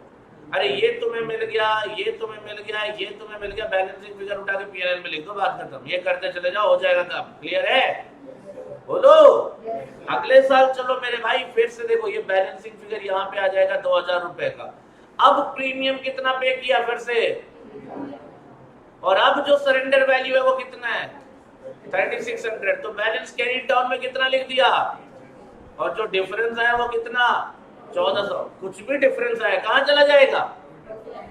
अरे ये तुम्हें मिल गया, ये तुम्हें मिल गया, ये तुम्हें मिल गया, बैलेंसिंग फिगर उठा के पीएनएल में लिख दो, बात खत्म। ये करते चले जाओ, हो जाएगा काम। क्लियर है? बोलो। अगले साल चलो मेरे भाई, फिर से देखो, ये बैलेंसिंग फिगर यहाँ पे आ जाएगा 2000 रुपए का। अब प्रीमियम कितना पे किया फिर से? और अब जो सरेंडर वैल्यू है वो कितना है? 3600। तो बैलेंस कैरीड डाउन में कितना लिख दिया? और जो डिफरेंस आया वो कितना? 1400। कुछ भी डिफरेंस आया कहां चला जाएगा?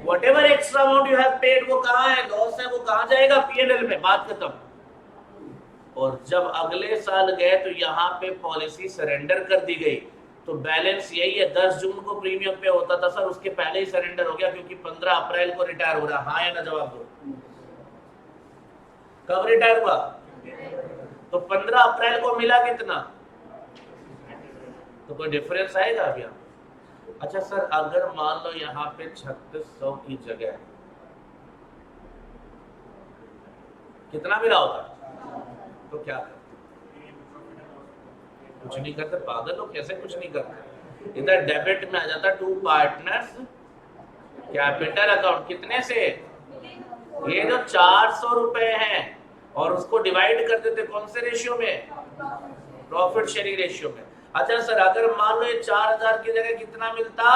Whatever extra amount you have paid वो कहां है? लॉस है, वो कहां जाएगा? पीएनएल में, बात खत्म। और जब अगले साल गए तो यहाँ पे पॉलिसी सरेंडर कर दी गई, तो बैलेंस यही है। 10 जून को प्रीमियम पे होता था सर, उसके पहले ही सरेंडर हो गया क्योंकि 15 अप्रैल को रिटायर हो रहा। हाँ या ना जवाब दो। कब रिटायर हुआ? तो 15 अप्रैल को मिला कितना? तो कोई डिफरेंस आएगा अब यहाँ? अच्छा सर, अगर मान लो यहाँ पे 3600 की जगह कितना मिला होता, तो क्या करते? कुछ नहीं करते। पागल हो, कैसे कुछ नहीं करते? इधर डेबिट में आ जाता टू पार्टनर्स कैपिटल अकाउंट। कितने से? ये जो 400 रुपए हैं, और उसको डिवाइड कर देते कौन से रेशियो में? प्रॉफिट शेयरिंग रेशियो में। अच्छा सर, अगर मान लो ये 4000 की जगह कितना मिलता?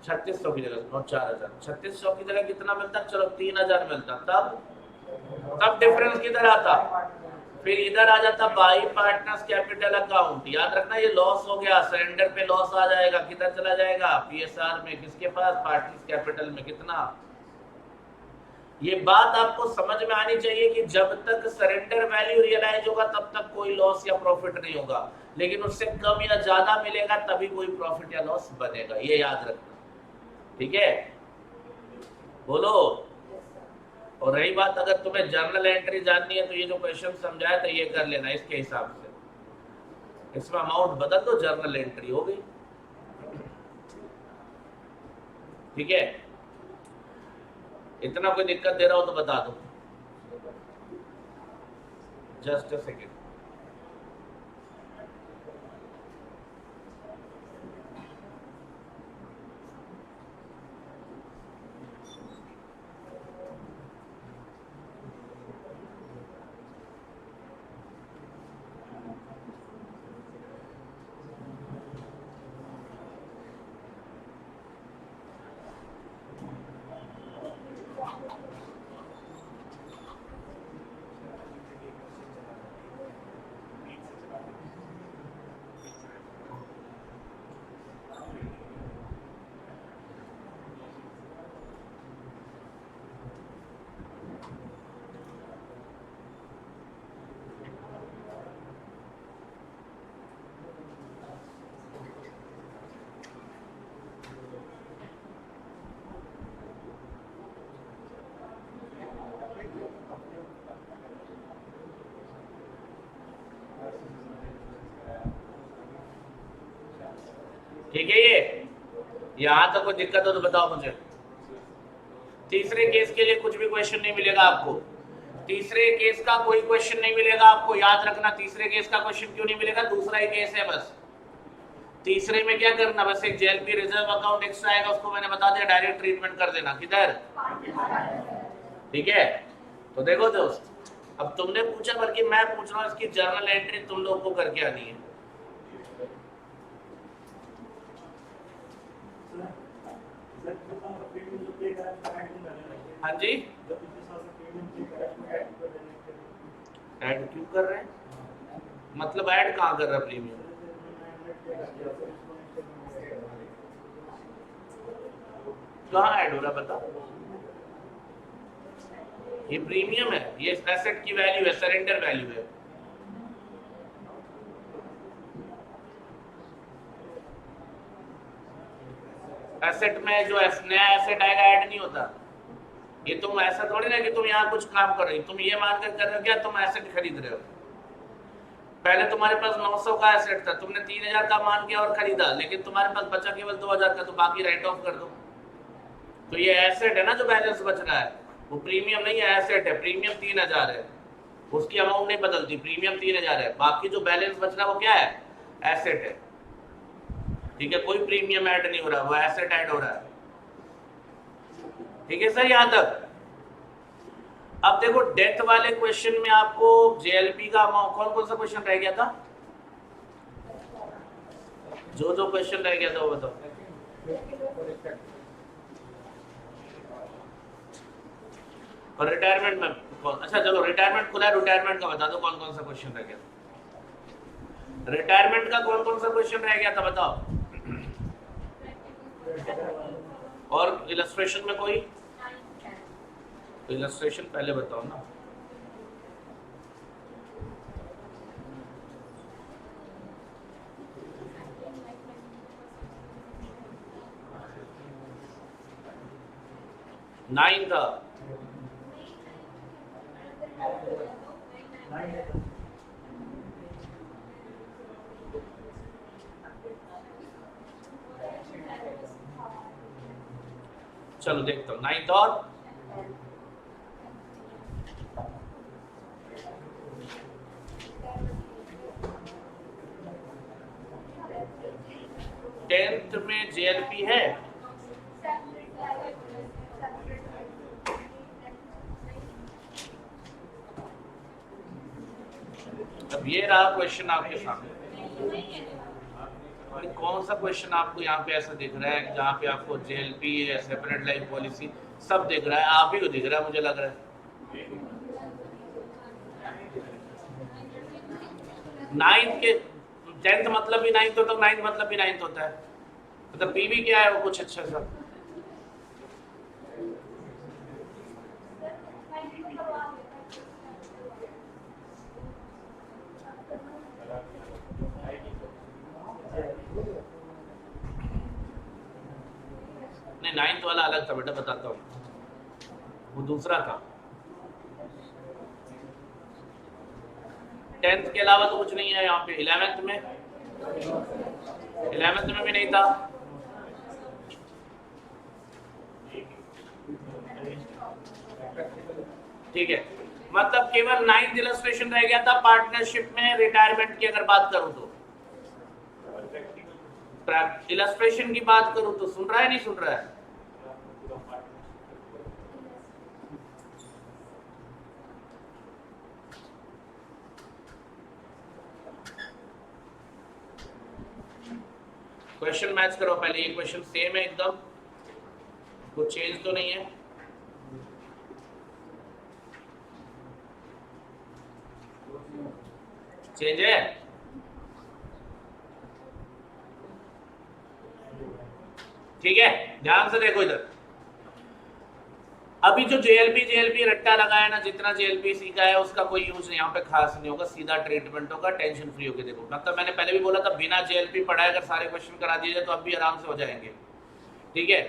3600 की जगह, 4000, 3600 की जगह कितना मिलता? चलो 3000 मिलता। तब डिफरेंस किधर आता? फिर इधर आ जाता बाई पार्टनर्स कैपिटल अकाउंट। याद रखना, ये लॉस हो गया, सरेंडर पे लॉस आ जाएगा, किधर चला जाएगा? पीएसआर में। किसके पास? पार्टनर्स कैपिटल में। कितना? ये बात आपको समझ में आनी चाहिए कि जब तक सरेंडर वैल्यू रियलाइज होगा तब तक कोई लॉस या प्रॉफिट नहीं होगा, लेकिन उससे कम या ज्यादा मिलेगा तभी कोई प्रॉफिट या लॉस बनेगा। ये याद रखना, ठीक है? बोलो। और रही बात, अगर तुम्हें जर्नल एंट्री जाननी है तो ये जो क्वेश्चन समझाया था ये कर लेना इसके हिसाब से। इसमें अमाउंट बदल दो, जर्नल एंट्री हो गई। ठीक है? इतना कोई दिक्कत दे रहा हो तो बता दो। Just a second. ठीक है? ये यहां तक कोई दिक्कत हो तो बताओ मुझे। तीसरे केस के लिए कुछ भी क्वेश्चन नहीं मिलेगा आपको। तीसरे केस का कोई क्वेश्चन नहीं मिलेगा आपको। याद रखना, तीसरे केस का क्वेश्चन क्यों नहीं मिलेगा? दूसरा ही केस है बस। तीसरे में क्या करना, बस एक जेएलपी रिजर्व अकाउंट एक्स्ट्रा आएगा, उसको मैंने बता दिया डायरेक्ट ट्रीटमेंट कर देना किधर, ठीक है। तो देखो दोस्त, अब तुमने पूछा बल्कि मैं पूछ रहा हूँ, इसकी जर्नल एंट्री तुम लोग को करके आनी है। हाँ जी, ऐड क्यों कर रहे हैं, मतलब ऐड कहाँ कर रहा है प्रीमियम, कहाँ ऐड हो रहा बता, ये प्रीमियम है, ये एसेट की वैल्यू है, सरेंडर वैल्यू है। एसेट में जो नया एसेट आएगा ऐड नहीं होता। ये तुम ऐसा थोड़ी ना कि तुम यहाँ कुछ काम कर रही, तुम ये मानकर कर रहे हो क्या, तुम एसेट खरीद रहे हो। पहले तुम्हारे पास 900 का एसेट था, तुमने 3000 का मान के और खरीदा, लेकिन तुम्हारे पास बचा केवल 2000 का, तो बाकी राइट ऑफ कर दो। तो ये एसेट है ना जो बैलेंस बच रहा है, वो प्रीमियम नहीं है, एसेट है। प्रीमियम 3000 है, उसकी अमाउंट नहीं बदलती, प्रीमियम 3000 है, बाकी जो बैलेंस बच रहा है वो क्या है, एसेट है, ठीक है। कोई प्रीमियम ऐड नहीं हो रहा, वो एसेट ऐड हो रहा है, ठीक है सर यहाँ तक। अब देखो डेथ वाले क्वेश्चन में आपको जेएलपी का कौन कौन सा क्वेश्चन रह गया था, जो क्वेश्चन रह गया था वो बताओ। और रिटायरमेंट में कौन, अच्छा चलो रिटायरमेंट खुला है, रिटायरमेंट का बता दो कौन कौन सा क्वेश्चन रह गया था, रिटायरमेंट का कौन कौन सा क्वेश्चन रह गया था बताओ। और इलस्ट्रेशन में कोई, तो इलस्ट्रेशन पहले बताओ ना। नाइन था, चलो देखता हूँ नाइन्थ और 10th में जेएलपी है, अब ये रहा क्वेश्चन आपके सामने। कौन सा क्वेश्चन आपको यहाँ पे ऐसा दिख रहा है जहाँ पे आपको जेएलपी सेपरेट लाइफ पॉलिसी सब दिख रहा है, आप ही को दिख रहा है मुझे लग रहा है। 9th के 10th मतलब भी 9th होता है, 9th मतलब भी 9th होता है, मतलब पीवी क्या है वो कुछ अच्छा सा। नहीं 9th वाला अलग था बेटा, बताता हूँ, वो दूसरा था। 10th के अलावा तो कुछ नहीं है यहाँ पे। 11th में भी नहीं था, ठीक है। मतलब केवल 9th इलस्ट्रेशन रह गया था पार्टनरशिप में रिटायरमेंट की अगर बात करूं तो। इलस्ट्रेशन की बात करूं तो सुन रहा है नहीं सुन रहा है, क्वेश्चन मैच करो पहले। ये क्वेश्चन सेम है एकदम, कुछ चेंज तो नहीं है। चेंज है, ठीक है। ध्यान से देखो इधर, अभी जो जेएलपी रट्टा लगाया ना, जितना जेएलपी सीखा है उसका कोई यूज नहीं यहाँ पे खास नहीं होगा, सीधा ट्रीटमेंट होगा, टेंशन फ्री होके देखो। मतलब मैंने पहले भी बोला था बिना जेएलपी पढ़ाए अगर सारे क्वेश्चन करा दिए जाए तो अब भी आराम से हो जाएंगे, ठीक है।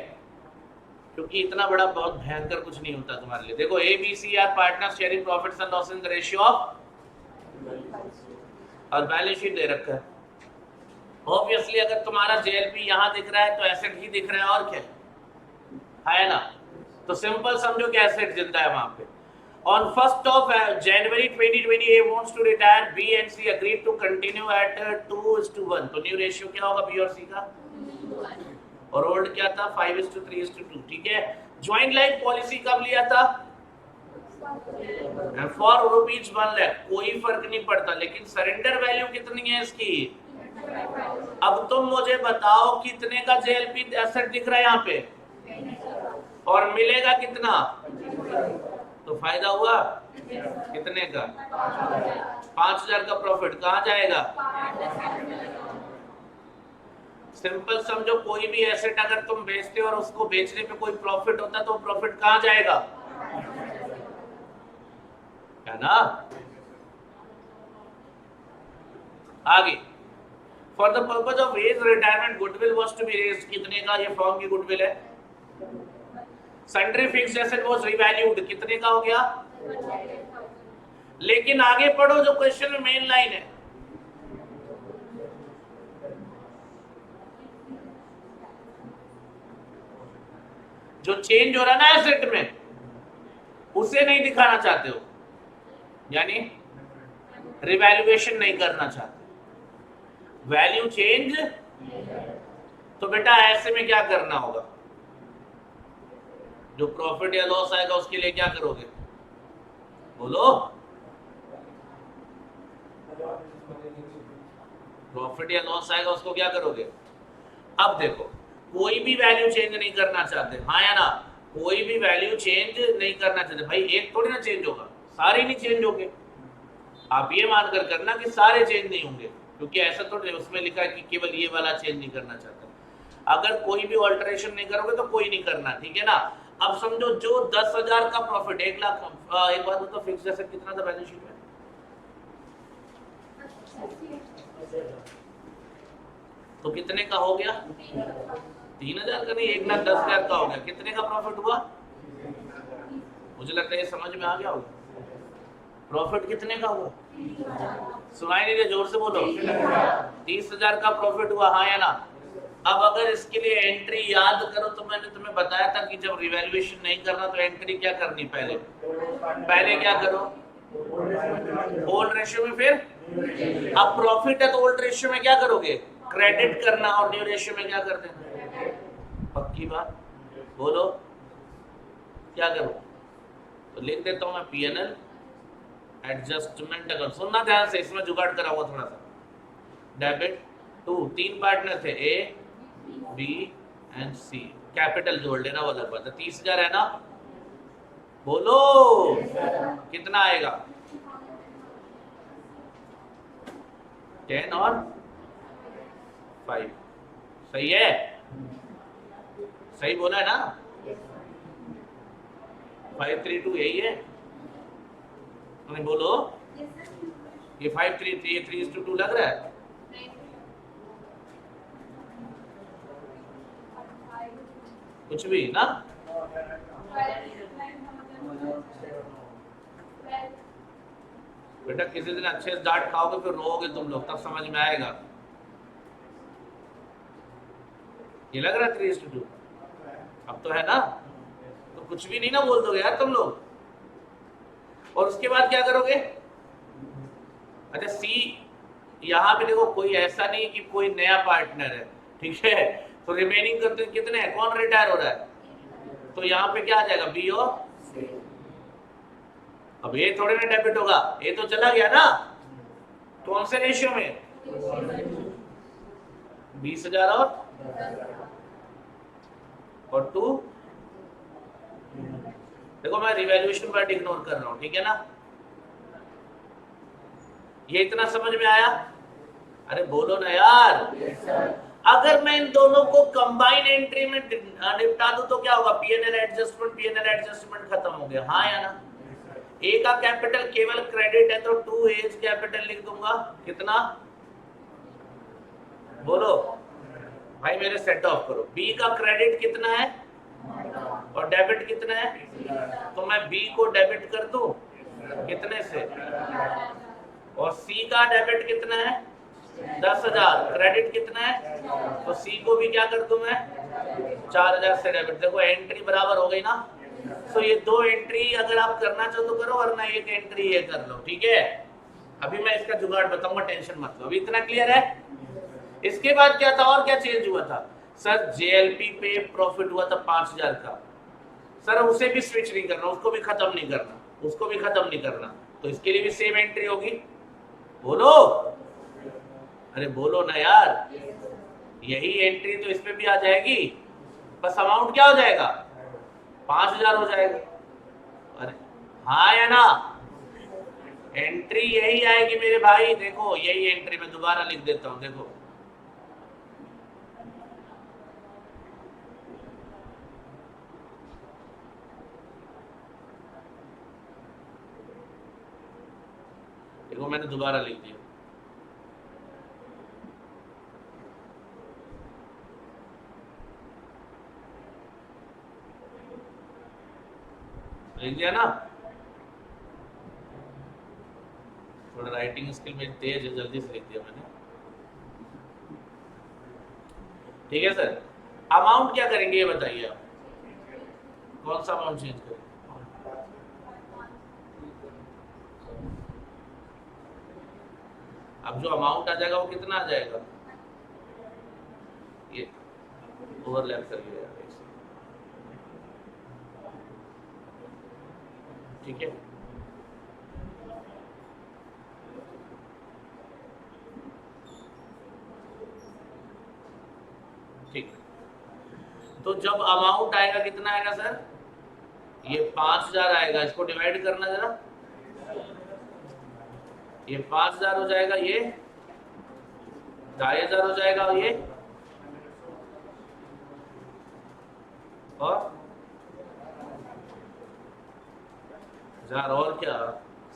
क्योंकि इतना बड़ा बहुत भयंकर कुछ नहीं होता तुम्हारे लिए। देखो ABC are partner sharing profits and loss in the ratio of, और बैलेंस शीट दे रखा है। ऑब्वियसली अगर तुम्हारा जेएलपी यहाँ दिख रहा है तो एसेट ही दिख रहा है, और क्या है ना। तो सिंपल समझो कि एसेट जिंदा है वहां पे। On 1st of January 2020, A wants to retire. B and C agreed to continue at 2:1. तो न्यू रेशियो क्या होगा B और C का? और ओल्ड क्या था? 5:3:2. ठीक है. ज्वाइंट लाइफ पॉलिसी कब लिया था? फॉर ₹1,00,000. कोई फर्क नहीं पड़ता, लेकिन सरेंडर वैल्यू कितनी है इसकी? अब तुम मुझे बताओ कितने का जेएलपी एसेट दिख रहा है यहाँ पे, और मिलेगा कितना? तो फायदा हुआ कितने का? 5,000 का प्रॉफिट कहाँ जाएगा? सिंपल समझो, कोई भी एसेट अगर तुम बेचते हो और उसको बेचने पे कोई प्रॉफिट होता तो प्रॉफिट कहाँ जाएगा? है ना? आगे, for the purpose of A's retirement goodwill was to be raised. कितने का ये फर्म की गुडविल है? Sundry fixed asset was revalued. कितने का हो गया? लेकिन आगे पढ़ो, जो क्वेश्चन में मेन लाइन है, जो चेंज हो रहा है ना एसेट में, उसे नहीं दिखाना चाहते हो, यानी रिवैल्यूएशन नहीं करना चाहते, वैल्यू चेंज. तो बेटा ऐसे में क्या करना होगा? जो प्रॉफिट या लॉस आएगा उसके लिए क्या करोगे? बोलो. प्रॉफिट या लॉस आएगा उसको क्या करोगे? अब देखो, कोई भी वैल्यू चेंज नहीं करना चाहते, हाँ या ना? कोई भी वैल्यू चेंज नहीं करना चाहते. भाई एक थोड़ी ना चेंज होगा, सारे नहीं चेंज होंगे. आप ये मानकर करना कि सारे चेंज नहीं होंगे, क्योंकि ऐसा तो उसमें लिखा है कि केवल ये वाला चेंज नहीं करना चाहता. अगर कोई भी ऑल्टरेशन नहीं करोगे तो कोई नहीं करना. ठीक है ना? अब समझो, जो 10,000 का प्रॉफिट, 1,00,000. एक बात बताओ, फिक्स्ड एसेट कितना था बैलेंस शीट में? तो कितने का हो गया? 3,000 का नहीं, 1,10,000 का हो गया. कितने का प्रॉफिट हुआ? मुझे लगता है ये समझ में आ गया होगा. प्रॉफिट कितने का हुआ? सुनाई नहीं दे, जोर से बोलो. 30,000 का प्रॉफिट हुआ, हाँ या ना? अब अगर इसके लिए एंट्री याद करो तो मैंने तुम्हें बताया था कि जब रिवैल्यूएशन नहीं करना तो एंट्री क्या करनी? पहले क्या करो? ओल्ड रेशियो में. फिर अब प्रॉफिट है तो ओल्ड रेशियो में क्या करोगे? क्रेडिट करना. और न्यू रेशियो में क्या करते हैं? पक्की बात बोलो, क्या करो? तो लिख देता हूं मैं पीएनएल एडजस्टमेंट. अगर सुनना ध्यान से, इसमें जुगाड़ करा हुआ थोड़ा सा. डेबिट टू, 3 पार्टनर थे, A B and C. Capital जोड़ लेना, वो अलग बात है. 30,000 है ना? बोलो कितना आएगा? 10 और 5. सही है? सही बोला है ना? 532 यही है. नहीं बोलो, ये 533, ये 3:2 लग रहा है. कुछ भी ना? बेटा किसी दिन अच्छे से डांट खाओगे फिर रोओगे तुम लोग, तब समझ में आएगा. ये लग रहा है 3:2. अब तो है ना? तो कुछ भी नहीं ना बोल दोगे यार तुम लोग. और उसके बाद क्या करोगे? अच्छा, सी यहाँ पे देखो, कोई ऐसा नहीं कि कोई नया पार्टनर है. ठीक है? तो रिमेनिंग करते कितने हैं? कौन रिटायर हो रहा है? तो यहाँ पे क्या आ जाएगा? बी और सी. अब ये थोड़े ना डेबिट होगा, ये तो चला गया ना. कौन से रेशियो में? 20,000 और 2. देखो मैं रिवैल्यूएशन पार्ट इग्नोर कर रहा हूं. ठीक है ना? ये इतना समझ में आया? अरे बोलो ना यार. अगर मैं इन दोनों को कंबाइन एंट्री में निपटा दूं तो क्या होगा? पीएनएल एडजस्टमेंट खत्म हो गया, हाँ या ना? ए का कैपिटल केवल क्रेडिट है तो 2 एज कैपिटल लिख दूंगा. कितना? बोलो भाई, मेरे सेट ऑफ करो. बी का क्रेडिट कितना है और डेबिट कितना है? तो मैं बी को डेबिट कर दूं कितने से? और सी का डेबिट कितना है? 10,000. क्रेडिट कितना है? तो सी को भी क्या कर दूं मैं? 4,000 से डेबिट. देखो एंट्री बराबर हो गई ना? तो ये 2 एंट्री अगर आप करना चाहो तो करो, वरना एक एंट्री ये कर लो, ठीक है। अभी मैं इसका जुगाड़ बताऊंगा, टेंशन मत लो। अभी इतना क्लियर है? इसके बाद क्या था और क्या चेंज हुआ था? सर जेएलपी पे प्रॉफिट हुआ था 5000 का, सर उसे भी स्विच नहीं करना, उसको भी खत्म नहीं करना, उसको भी खत्म नहीं करना, तो इसके लिए भी सेम एंट्री होगी। बोलो, अरे बोलो ना यार, यही एंट्री तो इसमें भी आ जाएगी, बस अमाउंट क्या हो जाएगा? 5000 हो जाएगा। अरे हाँ या ना? एंट्री यही आएगी मेरे भाई, देखो यही एंट्री, मैं दोबारा लिख देता हूं, देखो देखो मैंने दोबारा लिख दिया। लिख दिया ना? थोड़ा राइटिंग स्किल मेरी तेज है, जल्दी से लिख दिया मैंने। ठीक है सर, अमाउंट क्या करेंगे ये बताइए आप, कौन सा अमाउंट चेंज करेंगे? अब जो अमाउंट आ जाएगा वो कितना आ जाएगा? ये ओवरलैप कर लिया, ठीक है। ठीक, तो जब अमाउंट आएगा कितना आएगा सर? ये 5000 आएगा, इसको डिवाइड करना जरा, ये 5000 हो जाएगा, ये 2500 हो जाएगा, और ये और 1000 और क्या,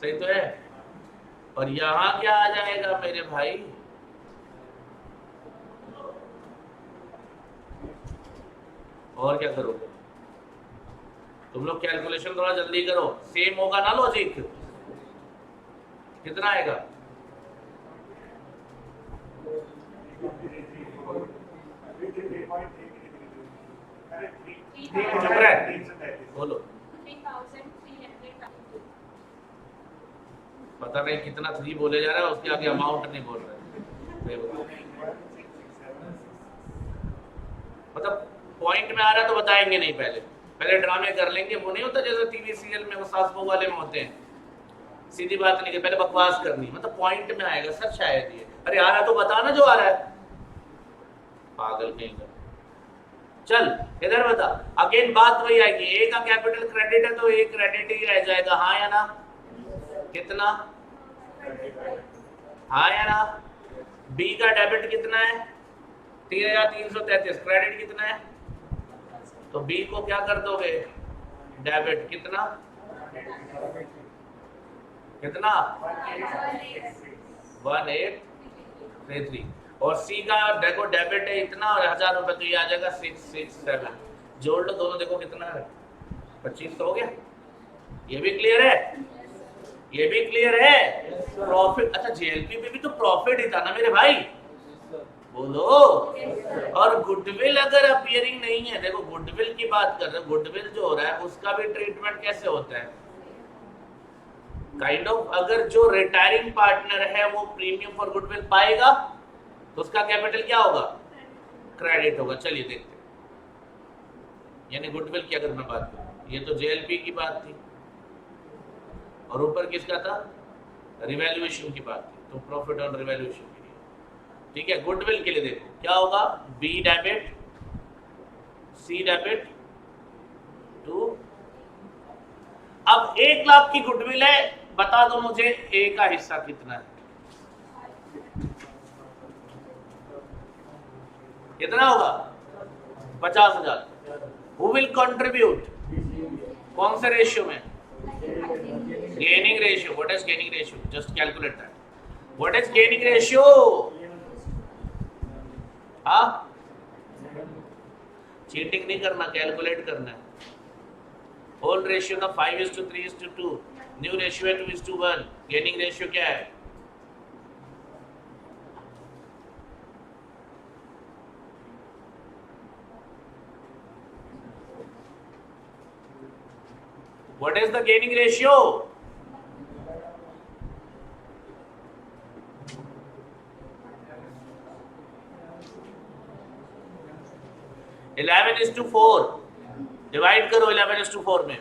सही तो है। और यहां क्या आ जाएगा मेरे भाई? और क्या करोगे तुम लोग? कैलकुलेशन थोड़ा जल्दी करो, सेम होगा ना लॉजिक? कितना आएगा? चुप रहे, बोलो। पता नहीं कितना 3 बोले जा रहा है, उसके आगे अमाउंट नहीं बोल रहे। मतलब पॉइंट में आ रहा है तो बताएंगे नहीं, पहले पहले ड्रामे कर लेंगे, वो नहीं होता जैसे टीवी सीरियल में वो सास बहू वाले में होते हैं, सीधी बात नहीं, पहले बकवास करनी, मतलब पॉइंट में आएगा सर शायद ये। अरे आ रहा तो बता ना जो आ रहा है, पागल कहीं का। चल इधर बता, अगेन बात वही आएगी, ए का कैपिटल क्रेडिट है तो ए क्रेडिट ही रह जाएगा, हाँ या ना? कितना? हाँ या ना? बी का डेबिट कितना है? 3333, क्रेडिट कितना है? तो बी को क्या कर दोगे? डेबिट कितना? कितना? 1833। और सी का देखो डेबिट है इतना, और 1000 रुपए, तो ये आ जाएगा 667। जोड़ लो दोनों, देखो कितना है, 25 तो हो गया। ये भी क्लियर है? ये भी क्लियर है? प्रॉफिट, अच्छा जेएलपी में भी तो प्रॉफिट ही था ना मेरे भाई, बोलो। और गुडविल अगर अपीयरिंग नहीं है, देखो गुडविल की बात कर रहे हो, गुडविल जो हो रहा है उसका भी ट्रीटमेंट कैसे होता है? काइंड ऑफ, अगर जो रिटायरिंग पार्टनर है वो प्रीमियम फॉर गुडविल पाएगा तो उसका कैपिटल क्या होगा? क्रेडिट होगा। चलिए देखते हैं, यानी गुडविल की अगर मैं बात करूं, ये तो जेएलपी की बात थी, और ऊपर किसका था? रिवैल्यूएशन की बात थी, तो प्रॉफिट ऑन रिवैल्यूएशन के लिए, ठीक है। गुडविल के लिए देखो क्या होगा, B debit, C debit to. अब 1 लाख की गुडविल है, बता दो मुझे ए का हिस्सा कितना है? कितना होगा? 50,000। Who will contribute? कौन से रेशियो में? Gaining ratio. What is gaining ratio? Just calculate that. What is gaining ratio? हाँ, चीटिंग नहीं करना, कैलकुलेट करना है। ओल्ड रेशियो था 5:3:2, न्यू रेशियो है 2:1। गेनिंग रेशियो क्या है? What is the gaining ratio? Eleven is to four, divide करो 11:4 में।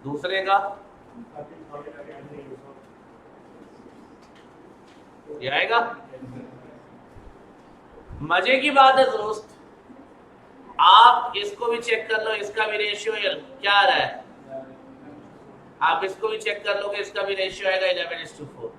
दूसरे का ये आएगा। मजे की बात है दोस्त, आप इसको भी चेक कर लो, इसका भी रेशियो क्या आ रहा है, आप इसको भी चेक कर लोगे, इसका भी रेशियो आएगा 11:4।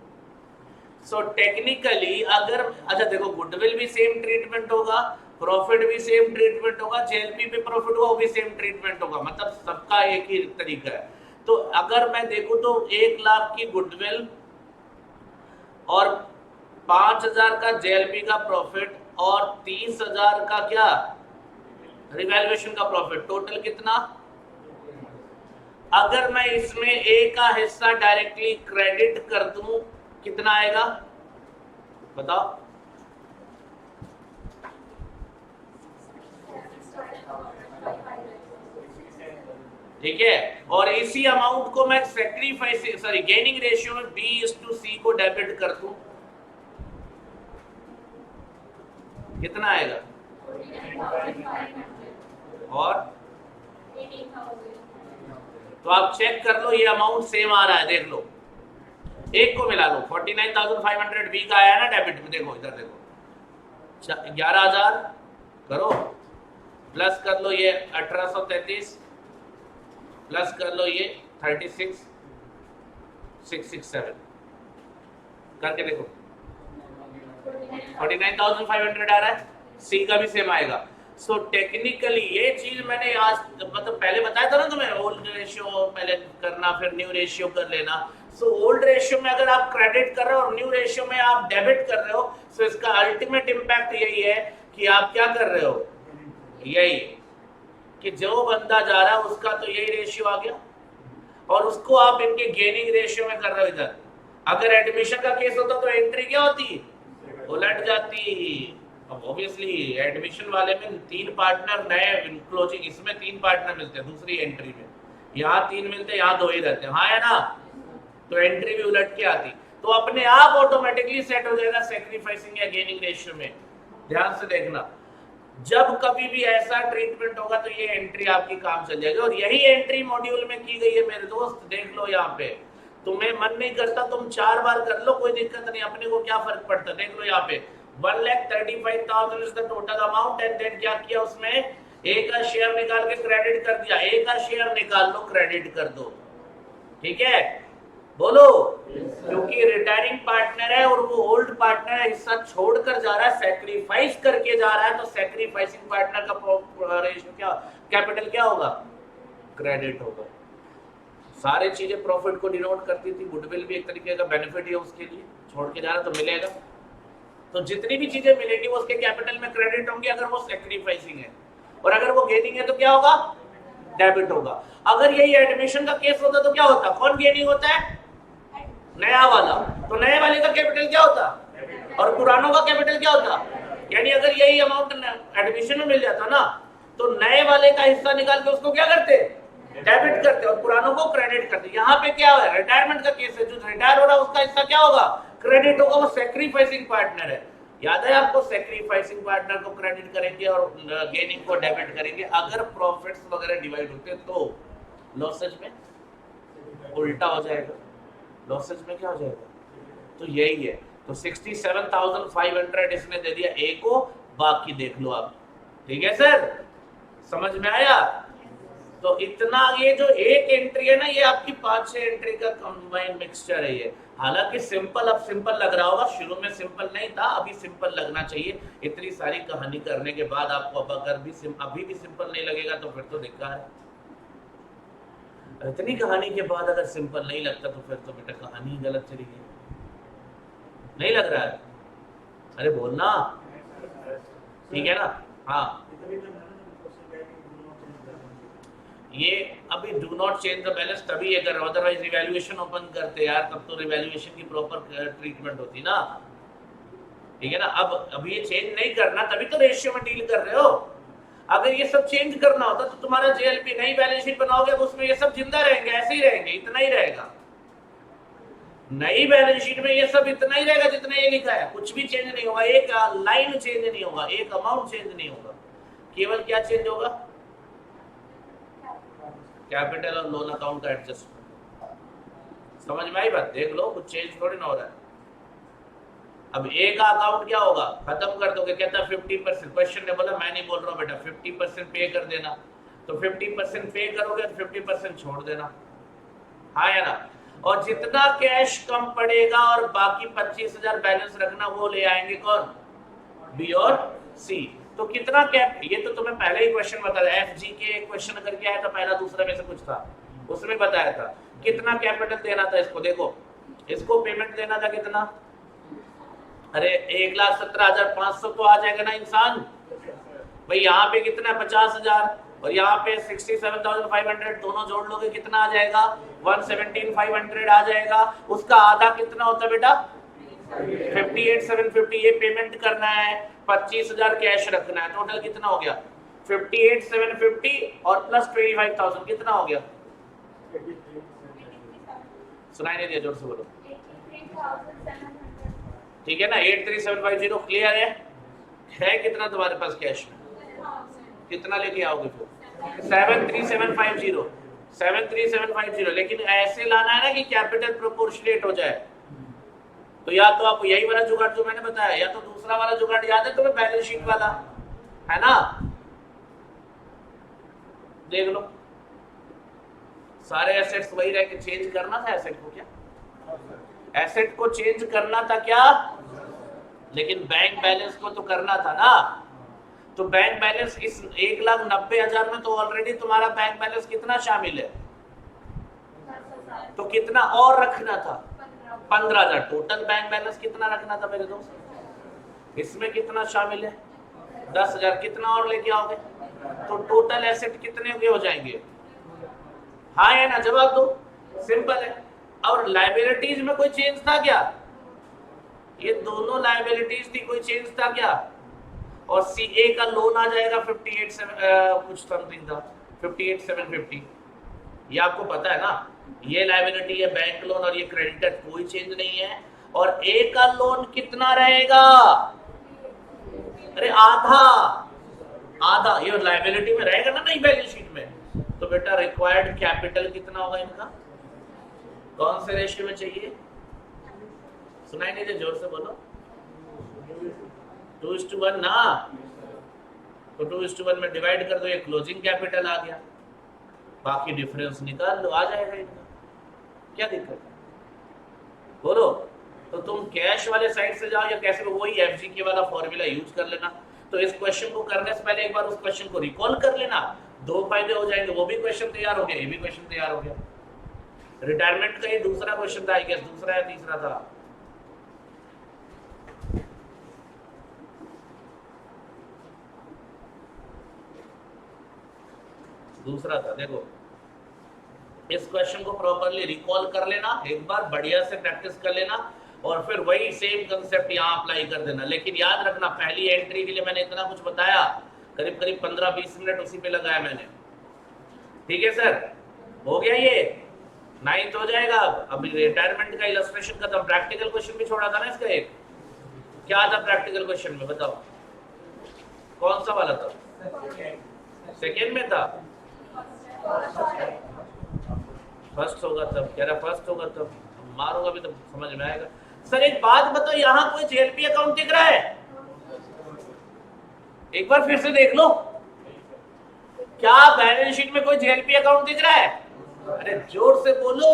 सो टेक्निकली अगर अच्छा देखो, गुडविल भी सेम ट्रीटमेंट होगा, प्रॉफिट भी सेम ट्रीटमेंट होगा, जेएलपी पे प्रॉफिट होगा वो भी सेम ट्रीटमेंट होगा, मतलब सबका एक ही तरीका है। तो अगर मैं देखूं तो 1 लाख की गुडविल और 5,000 का जेएलपी का प्रॉफिट और 30,000 का क्या रिवैल्यूएशन का प्रॉफिट, टोटल कितना? अगर मैं इसमें ए का हिस्सा डायरेक्टली क्रेडिट कर दूं कितना आएगा बताओ? ठीक है, और इसी अमाउंट को मैं सैक्रिफाइस गेनिंग रेशियो में B/C को डेबिट कर दूं कितना आएगा? और तो आप चेक कर लो, ये अमाउंट सेम आ रहा है, देख लो, एक को मिला लो, 49,500 B का आया ना डेबिट में, देखो इधर देखो 11,000 करो, प्लस कर लो ये 1833, प्लस कर लो ये 36,667 करके देखो 49,500 आ रहा है, सी का भी सेम आएगा। सो टेक्निकली ये चीज मैंने आज मतलब पहले बताया था ना तुम्हें, ओल्ड रेशियो पहले करना फिर न्यू रेशियो कर लेना। सो ओल्ड रेशियो में अगर आप क्रेडिट कर रहे हो और न्यू रेशियो में आप डेबिट कर रहे हो, सो इसका अल्टीमेट इंपैक्ट यही है कि आप क्या कर रहे हो, यही कि जो बंदा जा रहा है उसका तो यही रेशियो आ गया और उसको आप इनके गेनिंग रेशियो में कर रहे हो इधर। अगर एडमिशन का केस होता तो एंट्री क्या होती, उलट जाती। अब ऑब्वियसली एडमिशन वाले में 3 पार्टनर नए, क्लोजिंग इसमें 3 पार्टनर मिलते हैं, दूसरी एंट्री में यहाँ 3 मिलते हैं, यहाँ 2 ही रहते हैं, हाँ है ना, तो एंट्री भी उलट के आती, तो अपने आप ऑटोमेटिकली सेट हो जाएगा सैक्रिफाइसिंग या गेनिंग रेशियो में। ध्यान से देखना, जब कभी भी ऐसा ट्रीटमेंट होगा तो ये एंट्री आपकी काम चल जाएगी, और यही एंट्री मॉड्यूल में की गई है मेरे दोस्त, देख लो यहाँ पे। तुम्हें मन नहीं करता तुम 4 बार कर लो, कोई दिक्कत नहीं, अपने को क्या फर्क पड़ता, देख लो यहाँ पे 1,35,000 is the total amount, and then क्या किया उसमें, ए का शेयर निकाल के क्रेडिट कर दिया, ए का शेयर निकाल लो क्रेडिट कर दो, ठीक है, बोलो, क्योंकि रिटायरिंग पार्टनर है और वो ओल्ड पार्टनर है, हिस्सा छोड़कर जा रहा है, सैक्रिफाइस करके जा रहा है, तो सैक्रिफाइसिंग पार्टनर का रेशियो क्या, कैपिटल क्या होगा, क्रेडिट होगा। सारी चीजें प्रॉफिट को डिनोट करती थी, गुडविल भी एक तरीके का बेनिफिट है उसके लिए, छोड़ के जा रहा तो मिलेगा, तो जितनी भी चीजें मिलेगी वो उसके कैपिटल में क्रेडिट होंगी अगर वो सैक्रिफाइसिंग है, और अगर वो गेनिंग है तो क्या होगा, डेबिट होगा। अगर यही एडमिशन का केस होता तो क्या होता, कौन गेनिंग होता है, नया वाला, तो नए वाले का कैपिटल क्या होता और पुरानों का कैपिटल क्या होता, यानी अगर यही अमाउंट एडमिशन में मिल जाता ना तो नए वाले का हिस्सा निकाल के उसको क्या करते, डेबिट करते और पुरानों को क्रेडिट करते। यहाँ पे क्या है, रिटायरमेंट का केस है, जो रिटायर हो रहा है उसका हिस्सा क्या होगा, क्रेडिट होगा, वो सैक्रिफाइसिंग पार्टनर है। याद है आपको, सैक्रिफाइसिंग पार्टनर को क्रेडिट करेंगे और गेनिंग को डेबिट करेंगे। अगर प्रॉफिट्स वगैरह डिवाइड होते तो लॉसेज में उल्टा हो जाएगा, लॉसेज में क्या हो जाएगा, तो यही है। तो 67,500 इसने दे दिया ए को, बाकी देख लो आप, ठीक है सर, समझ में आया। तो इतना, ये जो एक एंट्री है ना, ये आपकी 5-6 एंट्री का कंबाइंड मिक्सचर है ये। हालांकि सिंपल, अब सिंपल लग रहा होगा, शुरू में सिंपल नहीं था, अभी सिंपल लगना चाहिए। इतनी सारी कहानी करने के बाद आपको अब अगर भी अभी भी सिंपल नहीं लगेगा तो फिर तो दिक्कत है। इतनी कहानी के बाद अगर सिंपल नहीं लगता तो फिर तो बेटा कहानी ही गलत चली गई। नहीं लग रहा है, अरे बोलना, ठीक है ना। हाँ, ये अभी do not change the balance तभी ये कर रहा हूं, अदरवाइज रिवैल्यूएशन ओपन करते यार, तब तो रिवैल्यूएशन की प्रॉपर ट्रीटमेंट होती ना। ठीक है ना। अब ये चेंज नहीं करना, तभी तो रेशियो में डील कर रहे हो। अगर ये सब चेंज करना होता तो तुम्हारा जेएलपी नई बैलेंस शीट बनाओगे तो उसमें ये सब जिंदा रहेंगे, ऐसे ही रहेंगे, इतना ही रहेगा। नई बैलेंस शीट में ये सब इतना ही रहेगा जितना ये लिखा है, कुछ भी चेंज नहीं होगा, एक लाइन चेंज नहीं होगा, एक अमाउंट चेंज नहीं होगा। केवल क्या चेंज होगा? कैपिटल और लोन अकाउंट का एडजस्टमेंट। समझ में आई बात? देख लो, कुछ चेंज थोड़ी ना हो रहा है। अब ए का अकाउंट क्या होगा? खत्म कर दोगे, कहता है 50%। क्वेश्चन ने बोला मैं नहीं बोल रहा हूँ बेटा, 50% पे कर देना, तो 50% पे करोगे तो 50% छोड़ देना, हाँ या ना। और जितना कैश कम पड़ेगा और बाकी 25,000 बैलेंस रखना, वो ले आएंगे कौन? बी और सी। तो कितना कैप, ये तो तुम्हें पहले ही क्वेश्चन बताया, एफजी के क्वेश्चन करके आया था पहला दूसरा में से कुछ था, उसमें बताया था कितना कैपिटल देना था इसको। देखो इसको पेमेंट देना था कितना, अरे 1,17,500 तो आ जाएगा ना इंसान भाई। यहाँ पे कितना है? 50,000, और यहाँ पे 67,500, दोनों जोड़ लोगे कितना आ जाएगा? 117,500 आ जाएगा। उसका आधा कितना होता है बेटा? 58,750। ये पेमेंट करना है, 25,000 कैश रखना है, टोटल कितना हो गया? 58,750 और प्लस 25,000 कितना हो गया? सुनाई नहीं दिया, जोर से बोलो। ठीक है ना, 83,750 क्लियर है कितना तुम्हारे पास कैश में? कितना लेके आओगे फिर? 73,750, 73,750। लेकिन ऐसे लाना है ना कि कैपिटल प्रोपोर्शनेट हो जाए। तो या तो आप यही वाला जुगाड़ जो मैंने बताया, या तो दूसरा वाला जुगाड़ याद है तुम्हें, बैलेंस शीट वाला, है ना? देख लो, सारे एसेट्स वही रह के चेंज करना था एसेट को, क्या एसेट को चेंज करना था क्या? लेकिन बैंक बैलेंस को तो करना था ना। तो बैंक बैलेंस इस 1,90,000 में तो ऑलरेडी तुम्हारा बैंक बैलेंस कितना शामिल है? तो कितना और रखना था? 15,000। टोटल बैंक बैलेंस कितना रखना था मेरे दोस्त? इसमें कितना शामिल है? 10,000। कितना और लेके आओगे? तो टोटल एसेट कितने के हो जाएंगे? हाँ या ना? जवाब दो, सिंपल है। और लायबिलिटीज में कोई चेंज था क्या? ये दोनों लायबिलिटीज थी, कोई चेंज था क्या? और सीए का लोन आ जाएगा 58,7 कुछ समथिंग था, 58,750। ये आपको पता है ना, ये लायबिलिटी है बैंक लोन, और ये क्रेडिटर, कोई चेंज नहीं है। और ए का लोन कितना रहेगा? अरे आधा, आधा ये लायबिलिटी में रहेगा ना, नहीं बैलेंस शीट में। तो बेटा रिक्वायर्ड कैपिटल कितना होगा इनका? कौन से रेशियो में चाहिए? सुनाई नहीं दे, जोर से बोलो। 2:1 ना, तो 2:1 में डिवाइड कर दो, ये क्लोजिंग कैपिटल आ गया, बाकी डिफरेंस निकाल लो, आ जाएगा इनका। क्या दिक्कत है? बोलो। तो तुम कैश वाले साइड से जाओ या कैसे, वही एफजी के वाला फॉर्मूला यूज कर लेना। तो इस क्वेश्चन को करने से पहले एक बार उस क्वेश्चन को रिकॉल कर लेना, दो फायदे हो जाएंगे। वो भी क्वेश्चन तैयार हो गया, ये भी क्वेश्चन तैयार हो गया। रिटायरमेंट का ये दूसरा क्वेश्चन था, आई गेस दूसरा या तीसरा था। दूसरा था। देखो इस क्वेश्चन को प्रॉपर्ली रिकॉल कर लेना, एक बार बढ़िया से प्रैक्टिस कर लेना, और फिर वही सेम कंसेप्ट यहाँ अप्लाई कर देना। लेकिन याद रखना, पहली एंट्री के लिए मैंने इतना कुछ बताया, करीब करीब 15-20 मिनट उसी पे लगाया मैंने। ठीक है सर, हो गया ये 9th हो जाएगा। अब रिटायरमेंट का इलस्ट्रेशन खत्म। प्रैक्टिकल क्वेश्चन भी छोड़ा था ना इसका एक, क्या था प्रैक्टिकल क्वेश्चन में? बताओ कौन सा वाला था? सेकेंड में था, फर्स्ट होगा तब, कह रहा फर्स्ट होगा तब, मारूंगा भी तो समझ में आएगा। सर एक बात बताओ, यहाँ कोई जेएलपी अकाउंट दिख रहा है? एक बार फिर से देख लो, क्या बैलेंस शीट में कोई जेएलपी अकाउंट दिख रहा है? अरे जोर से बोलो।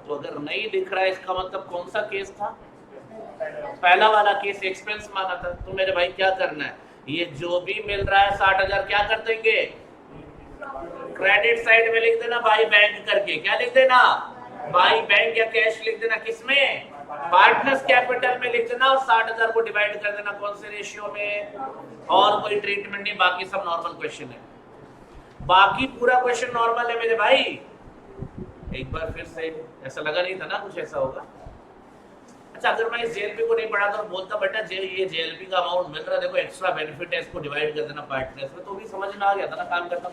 तो अगर नहीं दिख रहा है इसका मतलब कौन सा केस था? पहला वाला केस, एक्सपेंस माना था। तो मेरे भाई क्या करना है, ये जो भी मिल रहा है 60,000 क्या कर देंगे? क्रेडिट साइड में लिख देना बाई बैंक करके। क्या लिख देना? बाई बैंक या कैश लिख देना। किसमें? पार्टनर्स कैपिटल में लिख देना, और 60,000 को डिवाइड कर देना कौन से रेशियो में? और कोई ट्रीटमेंट नहीं, बाकी सब नॉर्मल क्वेश्चन है। बाकी पूरा क्वेश्चन नॉर्मल है मेरे भाई। एक बार फिर से, ऐसा लगा नहीं था ना कुछ ऐसा होगा। अच्छा अगर मैं इस जेएलपी को नहीं पढ़ाता और बोलता बेटा ये जेएलपी का अमाउंट मिल रहा है, देखो एक्स्ट्रा बेनिफिट है, इसको डिवाइड कर देना पार्टनर्स में, तो भी समझ में आ गया था ना काम करना।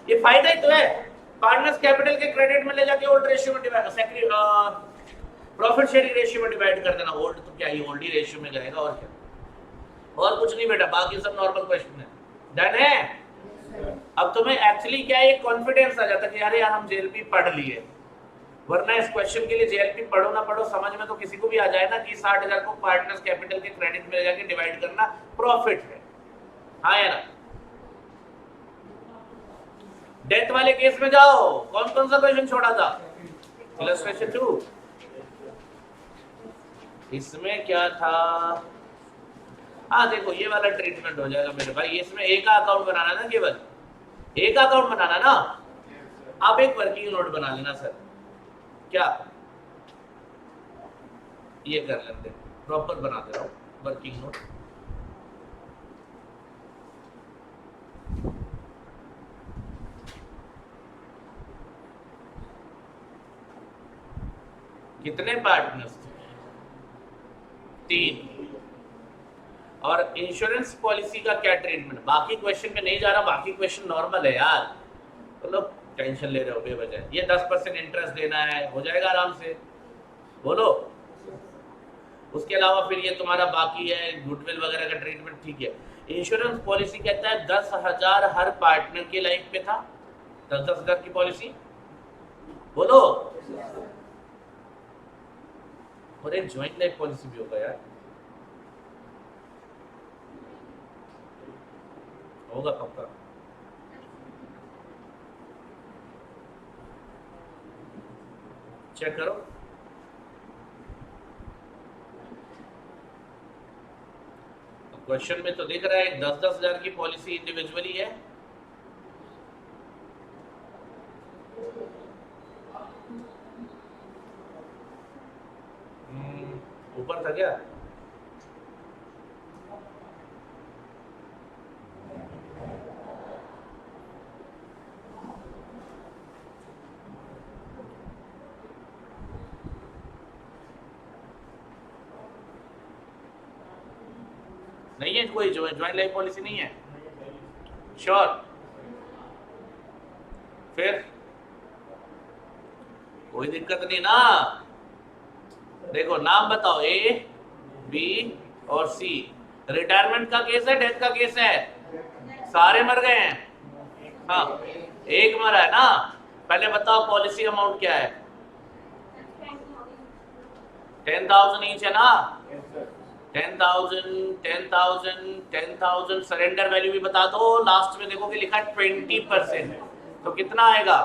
ये फायदा ही तो है। पार्टनर्स कैपिटल के क्रेडिट में ले जाके ओल्ड रेशियो में डिवाइड, प्रॉफिट शेयरिंग रेशियो में डिवाइड कर देना। ओल्ड तो क्या, ये ओल्ड ही रेशियो में जाएगा और क्या, और कुछ नहीं बेटा, बाकी सब नॉर्मल क्वेश्चन है। डन है। अब तुम्हें एक्चुअली क्या है, कॉन्फिडेंस आ जाता है कि यार हम जेएलपी पढ़ लिए, वरना इस क्वेश्चन के लिए जेएलपी पढ़ो ना पढ़ो समझ में तो किसी को भी आ जाए ना कि 60,000 को पार्टनर्स कैपिटल के क्रेडिट में जाके डिवाइड करना प्रॉफिट है। हाँ या ना। डेथ वाले केस में जाओ, कौन कौन सा क्वेश्चन छोड़ा था? इलस्ट्रेशन 2, इसमें क्या था? हाँ देखो ये वाला ट्रीटमेंट हो जाएगा मेरे भाई, इसमें एक का अकाउंट बनाना ना, केवल एक अकाउंट बनाना ना। आप एक वर्किंग नोट बना लेना सर, क्या ये कर लेते, प्रॉपर बना दे रहा हूं वर्किंग नोट। कितने पार्टनर्स थे? 3। और इंश्योरेंस पॉलिसी का क्या ट्रीटमेंट? बाकी क्वेश्चन में नहीं जा रहा, बाकी क्वेश्चन नॉर्मल है यार, मतलब टेंशन ले रहे हो बेवजह। ये 10% इंटरेस्ट देना है, हो जाएगा आराम से, बोलो। उसके अलावा फिर ये तुम्हारा बाकी है गुडविल वगैरह का ट्रीटमेंट, ठीक है। इंश्योरेंस पॉलिसी कहता है 10,000 हर पार्टनर के लाइफ पे था, 10,000 की पॉलिसी, बोलो। और एक ज्वाइंट लाइफ पॉलिसी भी होगा यार, होगा पक्का। चेक करो। क्वेश्चन में तो दिख रहा है 10,000 की पॉलिसी इंडिविजुअली है। ऊपर था क्या? नहीं है कोई ज्वाइंट लाइफ पॉलिसी नहीं है, श्योर? फिर कोई दिक्कत नहीं ना। देखो नाम बताओ, ए बी और सी। रिटायरमेंट का केस है, डेथ का केस है? सारे मर गए हैं। हाँ एक मरा है ना। पहले बताओ पॉलिसी अमाउंट क्या है? 10,000 ईच है ना। 10,000 सरेंडर वैल्यू भी बता दो। लास्ट में देखोगे लिखा 20%, तो कितना आएगा?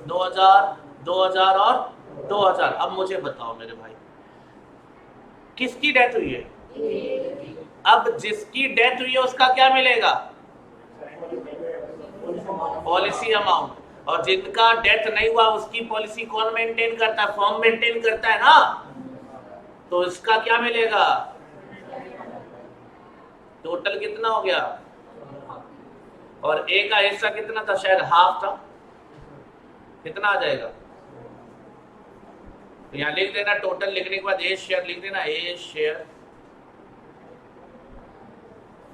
2,000, 2,000 और 2,000। अब मुझे बताओ मेरे भाई, किसकी डेथ हुई है? अब जिसकी डेथ हुई है उसका क्या मिलेगा? Policy amount. और जिनका डेथ नहीं हुआ उसकी पॉलिसी कौन मेंटेन करता है? फर्म मेंटेन करता है ना, तो इसका क्या मिलेगा? टोटल कितना हो गया? और ए का हिस्सा कितना था? शायद हाफ था। कितना आ जाएगा? तो यहां लिख देना, टोटल लिखने के बाद ए शेयर लिख देना। ए शेयर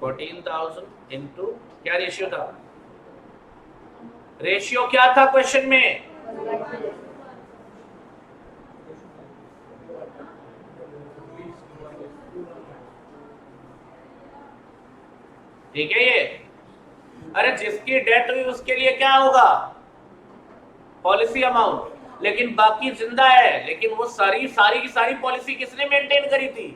14,000 इंटू क्या रेशियो था? रेशियो क्या था क्वेश्चन में? ठीक है ये। अरे जिसकी डेथ हुई उसके लिए क्या होगा? Policy amount. लेकिन बाकी जिंदा है, लेकिन वो सारी की सारी पॉलिसी किसने मेंटेन करी थी?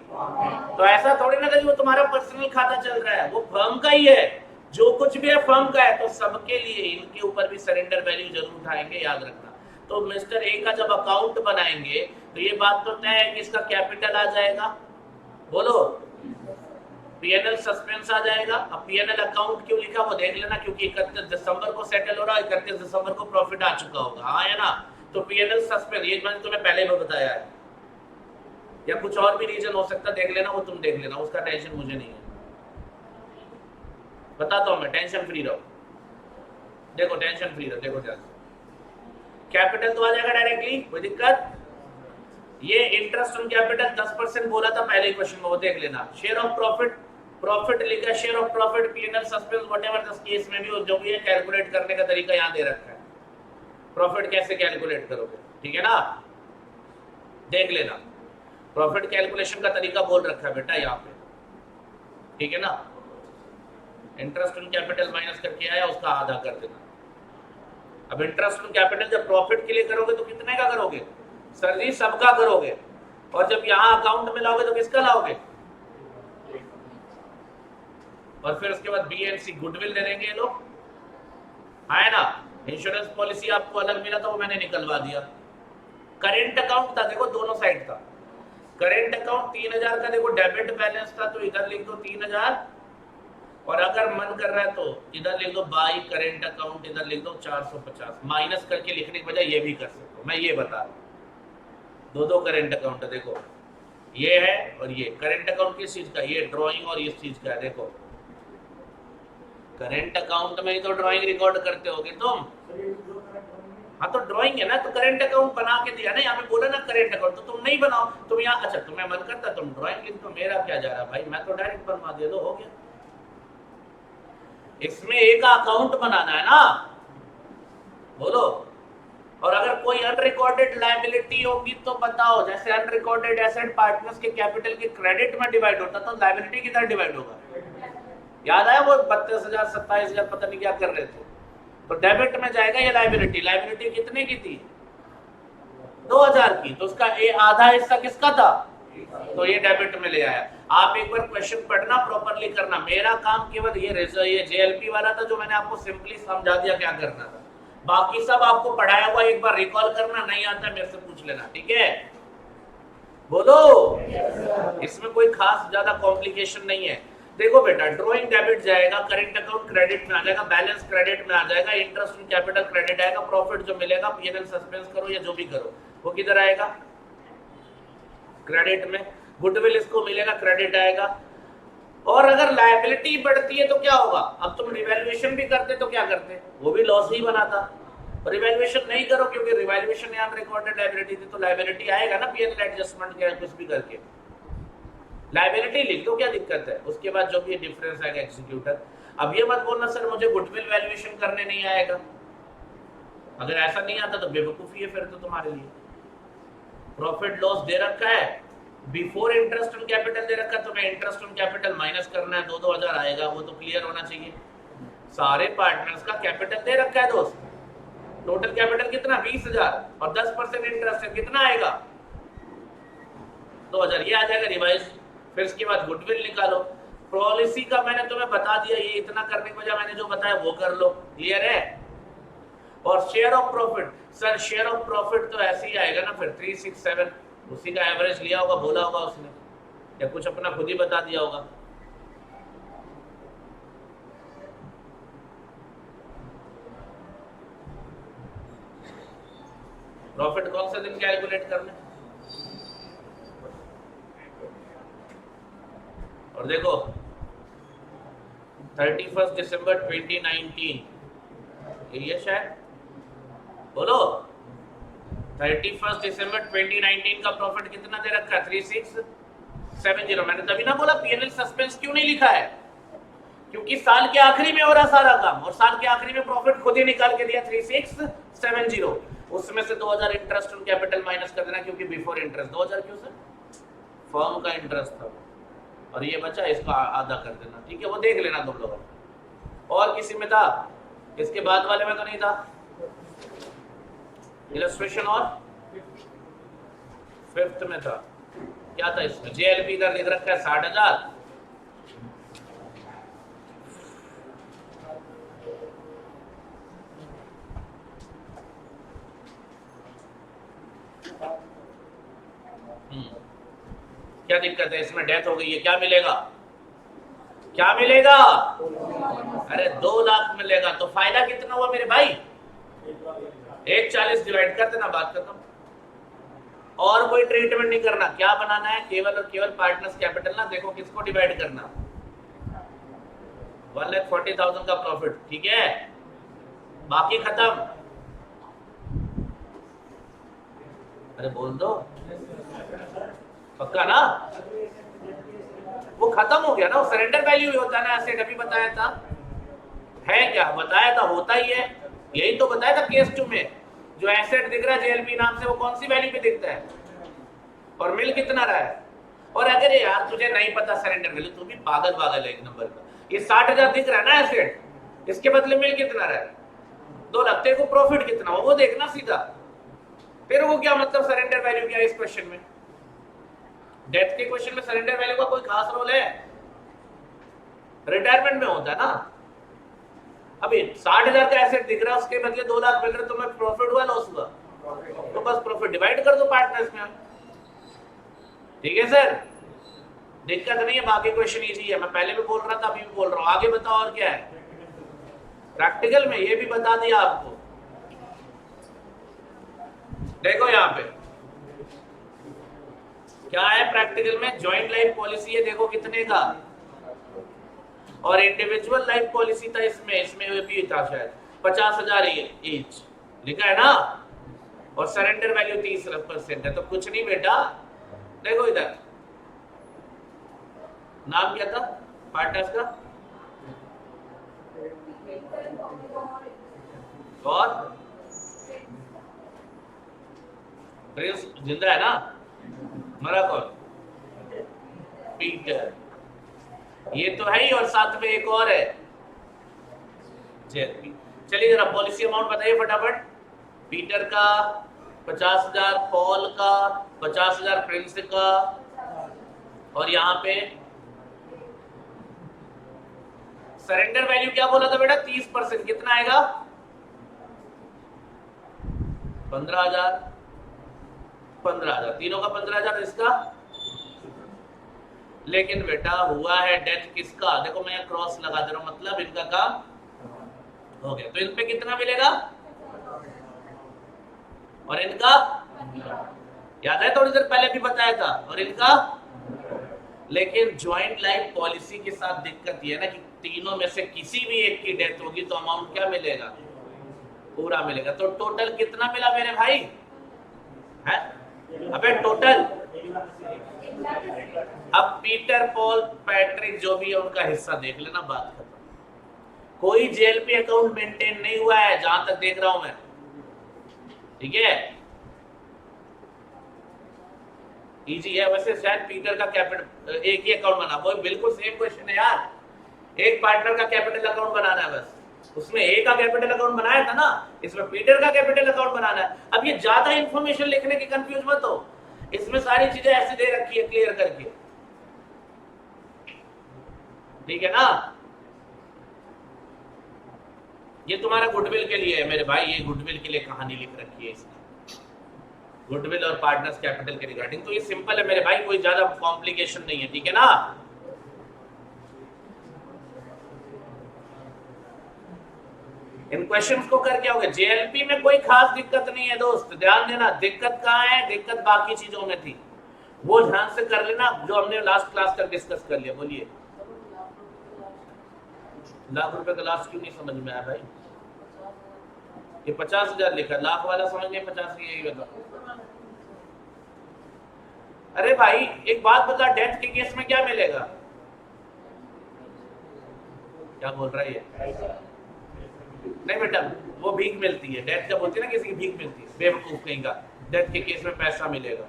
तो ऐसा थोड़ी ना कि वो तुम्हारा पर्सनल खाता चल रहा है, वो फर्म का ही है। जो कुछ भी है फर्म का है, तो सबके लिए इनके ऊपर भी सरेंडर वैल्यू जरूर उठाएंगे, याद रखना। तो मिस्टर ए का जब अकाउंट बनाएंगे तो ये बात तो तय है कि इसका कैपिटल आ जाएगा, बोलो। पीएनएल सस्पेंस आ जाएगा। अब पीएनएल अकाउंट क्यों लिखा वो देख लेना, क्योंकि 31 दिसंबर को सेटल हो रहा है, 31 दिसंबर को प्रॉफिट आ चुका होगा, हाँ या ना। तो पीएनएल सस्पेंस, ये मैंने तुम्हें पहले भी बताया है, या कुछ और भी रीजन हो सकता, देख लेना, वो तुम देख लेना, उसका टेंशन मुझे नहीं है, बताता हूं मैं, टेंशन फ्री रहो। देखो टेंशन फ्री रहो, देखो ध्यान से। कैपिटल तो आ जाएगा डायरेक्टली, कोई दिक्कत? ये इंटरेस्ट ऑन कैपिटल 10% बोला था पहले क्वेश्चन में, वो देख लेना। शेयर ऑफ प्रॉफिट, प्रॉफिट लिखा, share of profit, PNL, suspense, whatever the case में भी जो भी है, कैलकुलेट करने का तरीका यहाँ दे रखा है। प्रॉफिट कैसे कैलकुलेट करोगे, ठीक है ना, देख लेना। प्रॉफिट कैलकुलेशन का तरीका बोल रखा है बेटा यहाँ पे, ठीक है ना। इंटरेस्ट ऑन कैपिटल माइनस करके आया, उसका आधा कर देना। अब इंटरेस्ट ऑन कैपिटल जब प्रॉफिट के लिए करोगे तो कितने का करोगे सर जी, सबका करोगे। और जब यहाँ अकाउंट में लाओगे तो किसका लाओगे, और फिर उसके बाद बीएनसी गुडविल दे देंगे ये लोग, है ना। इंश्योरेंस पॉलिसी आपको अलग मिला था, वो मैंने निकलवा दिया। करेंट अकाउंट था, देखो दोनों साइड था। करेंट अकाउंट 3000 का देखो डेबिट बैलेंस था, तो इधर लिख दो 3000, और अगर मन कर रहा है तो इधर लिख दो बाई करेंट अकाउंट, इधर लिख दो 450। माइनस करके लिखने के बजाय ये भी कर सकते हो, मैं ये बता रहा हूँ। दो करेंट अकाउंट है, देखो ये है और ये। करेंट अकाउंट किस चीज का, ये ड्राइंग और इस चीज का है। देखो करेंट अकाउंट में ही तो ड्राइंग रिकॉर्ड करते होगे तुम, हाँ तो ड्राइंग है ना, तो करेंट अकाउंट बना के दिया ना, यहाँ पे बोला ना करेंट अकाउंट, तो तुम नहीं बनाओ, तुम यहाँ, अच्छा तुम्हें मन करता तुम ड्राइंग लिख दो, मेरा क्या जा रहा भाई, मैं तो डायरेक्ट बनवा दिया, तो हो गया। इसमें एक अकाउंट बनाना है ना, बोलो। और अगर कोई अनरिकॉर्डेड लायबिलिटी होगी तो बताओ, जैसे अनरिकॉर्डेड एसेट पार्टनर्स के कैपिटल के क्रेडिट में डिवाइड होता, तो लायबिलिटी किधर डिवाइड होगा, याद आया वो 32,000 27,000 पता नहीं क्या कर रहे थे, तो डेबिट में जाएगा ये लायबिलिटी। लायबिलिटी कितने की थी, 2000 की, तो उसका आधा हिस्सा किसका था, तो ये डेबिट में ले आया। आप एक बार क्वेश्चन पढ़ना, प्रॉपरली करना। मेरा काम केवल ये जेएलपी वाला था जो मैंने आपको सिंपली समझा दिया क्या करना था, बाकी सब आपको पढ़ाया हुआ एक बार रिकॉल करना, नहीं आता मेरे से पूछ लेना, ठीक है। बोलो, इसमें कोई खास ज्यादा कॉम्प्लिकेशन नहीं है। देखो बेटा, ड्रॉइंग डेबिट जाएगा, करेंट अकाउंट क्रेडिट में आ जाएगा, बैलेंस क्रेडिट में आ जाएगा, इंटरेस्ट ऑन कैपिटल क्रेडिट आएगा, प्रॉफिट जो मिलेगा पीएनएल सस्पेंस करो या जो भी करो वो किधर आएगा, क्रेडिट में। गुडविल इसको मिलेगा, क्रेडिट आएगा। और अगर लायबिलिटी बढ़ती है तो क्या होगा, अब तुम रिवैल्यूएशन भी करते तो क्या करते, वो भी लॉस ही बनाता। रिवैल्यूएशन नहीं करो क्योंकि रिवैल्यूएशन यहाँ रिकॉर्डेड लायबिलिटी थी, तो लायबिलिटी आएगा ना पीएनएल एडजस्टमेंट के कुछ भी करके। लायबिलिटी लिख दो, क्या दिक्कत है, उसके बाद जो भी डिफरेंस आएगा एग्जीक्यूटर। अब ये मत बोलना सर मुझे गुडविल वैल्यूएशन करने नहीं आएगा, अगर ऐसा नहीं आता तो बेवकूफी है फिर तो तुम्हारे लिए। प्रॉफिट लॉस दे रखा है, बिफोर इंटरेस्ट ऑन कैपिटल दे रखा है, तो मैं इंटरेस्ट ऑन कैपिटल माइनस करना है, 2,000 आएगा, वो तो क्लियर होना चाहिए। सारे पार्टनर्स का कैपिटल दे रखा है दोस्त, टोटल कैपिटल कितना 20,000 और 10% इंटरेस्ट है, कितना आएगा 2,000, ये आ जाएगा रिवाइज। फिर इसके बाद गुडविल निकालो। पॉलिसी का मैंने तुम्हें बता दिया, ये इतना करने के बजाय मैंने जो बताया वो कर लो, क्लियर है। और share of profit, sir share of profit तो ऐसे ही आएगा ना फिर 367, उसी का एवरेज लिया होगा, बोला होगा उसने, या कुछ अपना खुद ही बता दिया होगा। प्रॉफिट कौन से दिन कैलकुलेट करना है, और देखो 31 दिसंबर 2019, ये शायद, बोलो 31 दिसंबर 2019 का प्रॉफिट कितना दे रखा है 3670। मैंने तभी ना बोला पीएनएल सस्पेंस क्यों नहीं लिखा है, क्योंकि साल के आखिरी में हो रहा सारा काम, और साल के आखिरी में प्रॉफिट खुद ही निकाल के दिया 3670, उसमें से 2000 इंटरेस्ट ऑन कैपिटल माइनस कर देना, क्योंकि बिफोर इंटरेस्ट 2000 क्यों सर, फर्म का इंटरेस्ट था, और ये बचा इसका आधा कर देना, ठीक है, वो देख लेना तुम लोग। और किसी में था, इसके बाद वाले में तो नहीं था इलस्ट्रेशन, और 5th में था, क्या था इसमें, जेएलपी का लिख रखा है 60,000, क्या दिक्कत है इसमें, डेथ हो गई है, क्या मिलेगा, क्या मिलेगा, अरे 2 लाख मिलेगा, तो फायदा कितना हुआ मेरे भाई, 140 डिवाइड कर देना, बात खत्म। और कोई ट्रीटमेंट नहीं करना, क्या बनाना है, केवल और केवल पार्टनर्स कैपिटल ना, देखो किसको डिवाइड करना, 1,40,000 का प्रॉफिट, ठीक है, बाकी खत्म। अरे बोल दो, पक्का ना? वो खत्म हो गया ना, वो सरेंडर वैल्यू ही होता है ना एसेट, अभी बताया था। है क्या बताया था? होता ही है, यही तो बताया था केस 2 में। जो एसेट दिख रहा है जेएलपी नाम से, वो कौन सी वैल्यू पे दिखता है और मिल कितना रहा है। और अगर यार तुझे नहीं पता सरेंडर वैल्यू, तू भी पागल पागल है एक नंबर का। ये 60,000 दिख रहा है ना एसेट, इसके बदले मिल कितना रहा है 2 लाख, तेरे को प्रॉफिट कितना हो वो देखना सीधा। तेरे को क्या मतलब सरेंडर वैल्यू क्या है इस क्वेश्चन में? डेथ के क्वेश्चन में सरेंडर वैल्यू का कोई खास रोल है? रिटायरमेंट में होता है ना। अभी 60,000 का एसेट दिख रहा है, उसके बदले 2 लाख मिल रहे, तो मैं प्रॉफिट हुआ लॉस हुआ? तो बस प्रॉफिट डिवाइड कर दो पार्टनर्स में। ठीक है सर, दिक्कत नहीं है, बाकी क्वेश्चन इजी है। मैं पहले भी बोल रहा था, अभी भी बोल रहा हूँ, आगे बताओ और क्या है प्रैक्टिकल में, ये भी बता दिया आपको। देखो यहाँ पे क्या है प्रैक्टिकल में, ज्वाइंट लाइफ पॉलिसी है, देखो कितने का, और इंडिविजुअल लाइफ पॉलिसी था इसमें भी था शायद 50,000 ईच लिखा है ना, और सरेंडर वैल्यू 30% है। तो कुछ नहीं बेटा, देखो इधर नाम क्या था पार्टनर्स का, और प्रिंस जिंदा है ना, मरा कौन? पीटर, ये तो है ही, और साथ में एक और है जेएलपी। चलिए जरा पॉलिसी अमाउंट बताइए फटाफट। पीटर का 50,000, पॉल का 50,000, प्रिंस का, और यहाँ पे सरेंडर वैल्यू क्या बोला था बेटा? 30%, कितना आएगा? 15,000, 15,000, तीनों का 15,000, इसका। लेकिन बेटा हुआ है डेथ किसका? देखो मैं क्रॉस लगा दे रहा हूं, मतलब इनका काम हो गया, तो इन पे कितना मिलेगा? और इनका याद है, थोड़ी देर पहले भी बताया था, और इनका। लेकिन ज्वाइंट लाइफ पॉलिसी के साथ दिक्कत ये है ना कि तीनों में से किसी भी एक की डेथ होगी तो अमाउंट क्या मिलेगा? पूरा मिलेगा। तो टोटल कितना मिला मेरे भाई? है अबे टोटल, अब पीटर, पॉल, पैट्रिक जो भी है उनका हिस्सा देख लेना, बात खत्म। कोई जेएलपी अकाउंट मेंटेन नहीं हुआ है जहां तक देख रहा हूं मैं, ठीक है? इजी है वैसे, शायद पीटर का कैपिटल एक ही अकाउंट बना, वो बिल्कुल सेम क्वेश्चन है यार। एक पार्टनर का कैपिटल अकाउंट बनाना है बस, उसमें ए का कैपिटल अकाउंट बनाया था ना, इसमें पीटर का कैपिटल अकाउंट बनाना है। अब ये ज्यादा इंफॉर्मेशन लिखने की कंफ्यूज मत हो, इसमें सारी चीजें ऐसे दे रखी है क्लियर करके, ठीक है ना? ये तुम्हारा गुडविल के लिए है मेरे भाई, ये गुडविल के लिए कहानी लिख रखी है इसने, गुडविल और पार्टनर्स कैपिटल के रिगार्डिंग। तो ये सिंपल है मेरे भाई, कोई ज्यादा कॉम्प्लिकेशन नहीं है, ठीक है ना? इन क्वेश्चंस को करके आओगे। जेएलपी में कोई खास दिक्कत नहीं है दोस्त, ध्यान देना। दिक्कत कहाँ है? दिक्कत बाकी चीजों में थी, वो ध्यान से कर लेना जो हमने लास्ट क्लास तक डिस्कस कर लिया। बोलिए लाख रुपए का लास्ट क्यों नहीं समझ में आया भाई? ये 50,000 लिखा, लाख वाला समझ नहीं, 50 यही बता। अरे भाई एक बात बता, डेथ के केस में क्या मिलेगा? क्या बोल रहा है ये? नहीं बेटा, वो भीख मिलती है, डेथ जब होती है ना किसी की भीख मिलती है, बेवकूफ कहीं का। डेथ के केस में पैसा मिलेगा।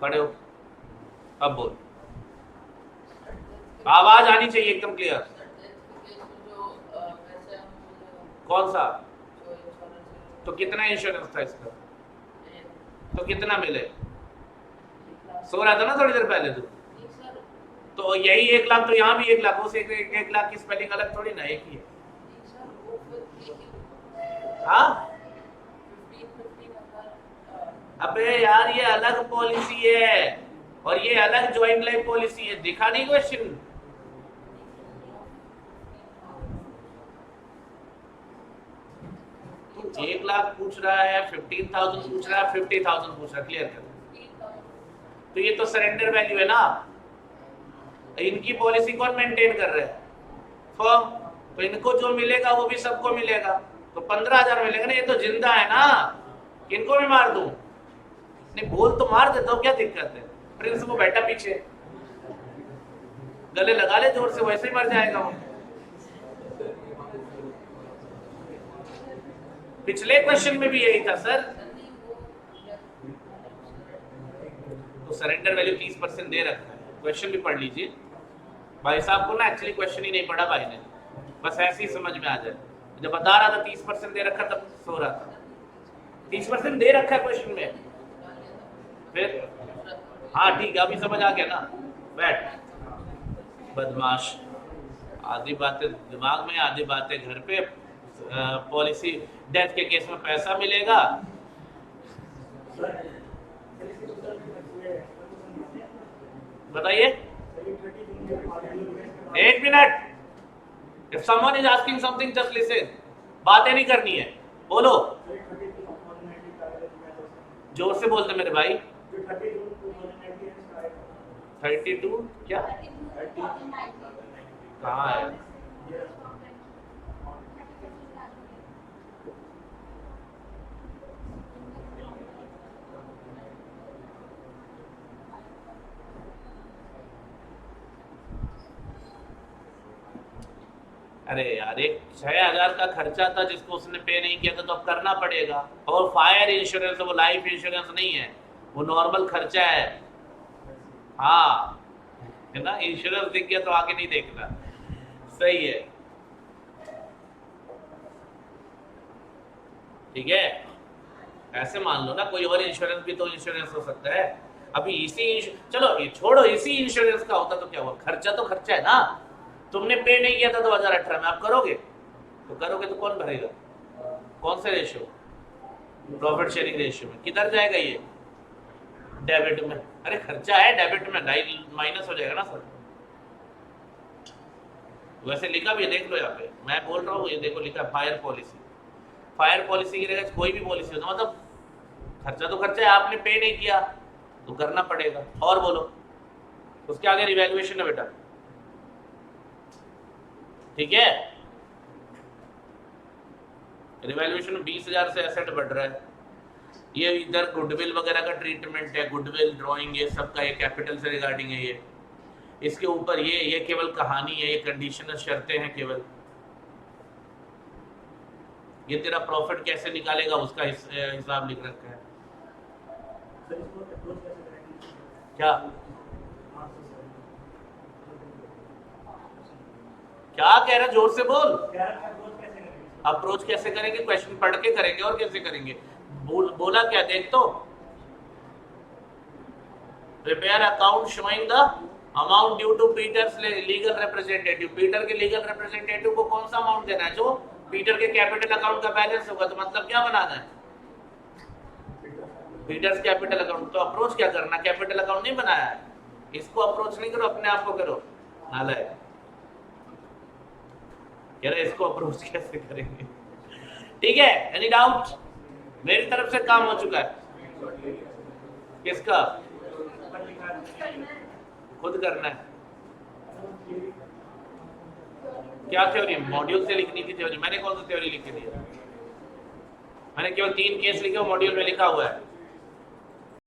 खड़े हो, अब बोल, आवाज आनी चाहिए एकदम क्लियर। कौन सा? तो कितना इंश्योरेंस था इसका? तो कितना मिले? सो रहा था ना थोड़ी देर पहले तो यही 1 लाख, तो यहाँ भी 1 लाख, उस 1 लाख की स्पेलिंग अलग थोड़ी ना, एक ही है। हाँ अबे यार ये अलग पॉलिसी है और ये अलग ज्वाइंट लाइफ पॉलिसी है, दिखा नहीं क्वेश्चन? तो 1 लाख पूछ रहा है, 15,000 पूछ रहा है, 50,000 पूछ रहा है, क्लियर कर। तो ये तो सरेंडर वैल्यू है ना, इनकी पॉलिसी कौन मेंटेन कर रहा है? फर्म। तो इनको जो मिलेगा वो भी सबको मिलेगा, तो 15,000 मिलेगा ना। ये तो जिंदा है ना, इनको भी मार दूं? नहीं, बोल तो मार देता हूँ, क्या दिक्कत है? प्रिंस वो बैठा पीछे, गले लगा ले जोर से, वैसे ही मर जाएगा वो। पिछले क्वेश्चन में भी यही था सर। तो सरेंडर वैल्यू 30% दे रखा है, क्वेश्चन भी पढ़ लीजिए। भाई साहब को ना एक्चुअली क्वेश्चन ही नहीं पढ़ा भाई ने, बस ऐसे ही समझ में आ जाए। जब बता रहा था 30% दे रखा तब सो रहा था। 30% दे रखा है क्वेश्चन में, फिर हाँ ठीक है, अभी समझ आ गया ना। बैठ बदमाश, आधी बातें दिमाग में, आधी बातें घर पे। पॉलिसी डेथ के केस में पैसा मिलेगा। बताइए, 1 minute. If someone is asking something just listen, बातें नहीं करनी है, बोलो। जोर से बोलते मेरे भाई। 32 क्या कहाँ है? अरे यार, एक 6,000 का खर्चा था जिसको उसने पे नहीं किया था, तो अब करना पड़ेगा। और फायर इंश्योरेंस, वो लाइफ इंश्योरेंस नहीं है, वो नॉर्मल खर्चा है। हाँ है ना, इंश्योरेंस दिख गया तो आगे नहीं देखना। सही है, ठीक है। ऐसे मान लो ना, कोई और इंश्योरेंस भी तो इंश्योरेंस हो सकता है। अभी चलो ये छोड़ो, इसी इंश्योरेंस का होता तो क्या हुआ, खर्चा तो खर्चा है ना। तुमने पे नहीं किया था 2018 में, आप करोगे? तो करोगे तो कौन भरेगा? कौन से रेशियो? प्रॉफिट शेयरिंग रेशियो में। किधर जाएगा ये? डेबिट में। अरे खर्चा है, डेबिट में माइनस हो जाएगा ना सर। वैसे लिखा भी है, देख लो यहाँ पे, मैं बोल रहा हूँ, ये देखो लिखा फायर पॉलिसी। फायर पॉलिसी की जगह कोई भी पॉलिसी हो, मतलब खर्चा तो खर्चा है, आपने पे नहीं किया तो करना पड़ेगा। और बोलो, उसके आगे रिवैल्यूएशन है बेटा, ठीक है। रिवैल्यूएशन में 20,000 से एसेट बढ़ रहा है। ये इधर गुडविल वगैरह का ट्रीटमेंट है, गुडविल ड्राइंग, ये सब का, ये कैपिटल से रिगार्डिंग है। ये इसके ऊपर ये केवल कहानी है, ये कंडीशनल शर्तें हैं केवल। ये तेरा प्रॉफिट कैसे निकालेगा उसका हिसाब लिख रखा है। क्या क्या कह रहा है, जोर से बोल। अप्रोच कैसे करेंगे? क्वेश्चन पढ़ के करेंगे, और कैसे करेंगे? बोला क्या, देख तो। Prepare account showing the amount due to Peter's legal representative. Peter के लीगल रिप्रेजेंटेटिव को कौन सा अमाउंट देना है? जो पीटर के कैपिटल अकाउंट का बैलेंस होगा। तो मतलब क्या बनाना है? Peter's capital account. तो अप्रोच क्या करना? कैपिटल अकाउंट नहीं बनाया है, इसको अप्रोच नहीं करो, अपने आप को करो। नालायक कह रहे इसको अप्रोच कैसे करेंगे? ठीक है, एनी डाउट? मेरी तरफ से काम हो चुका है। किसका? खुद करना है। क्या थ्योरी? मॉड्यूल से लिखनी थी थ्योरी। मैंने कौन सी थ्योरी लिख के दिया? मैंने केवल 3 केस लिखे, मॉड्यूल में लिखा हुआ है।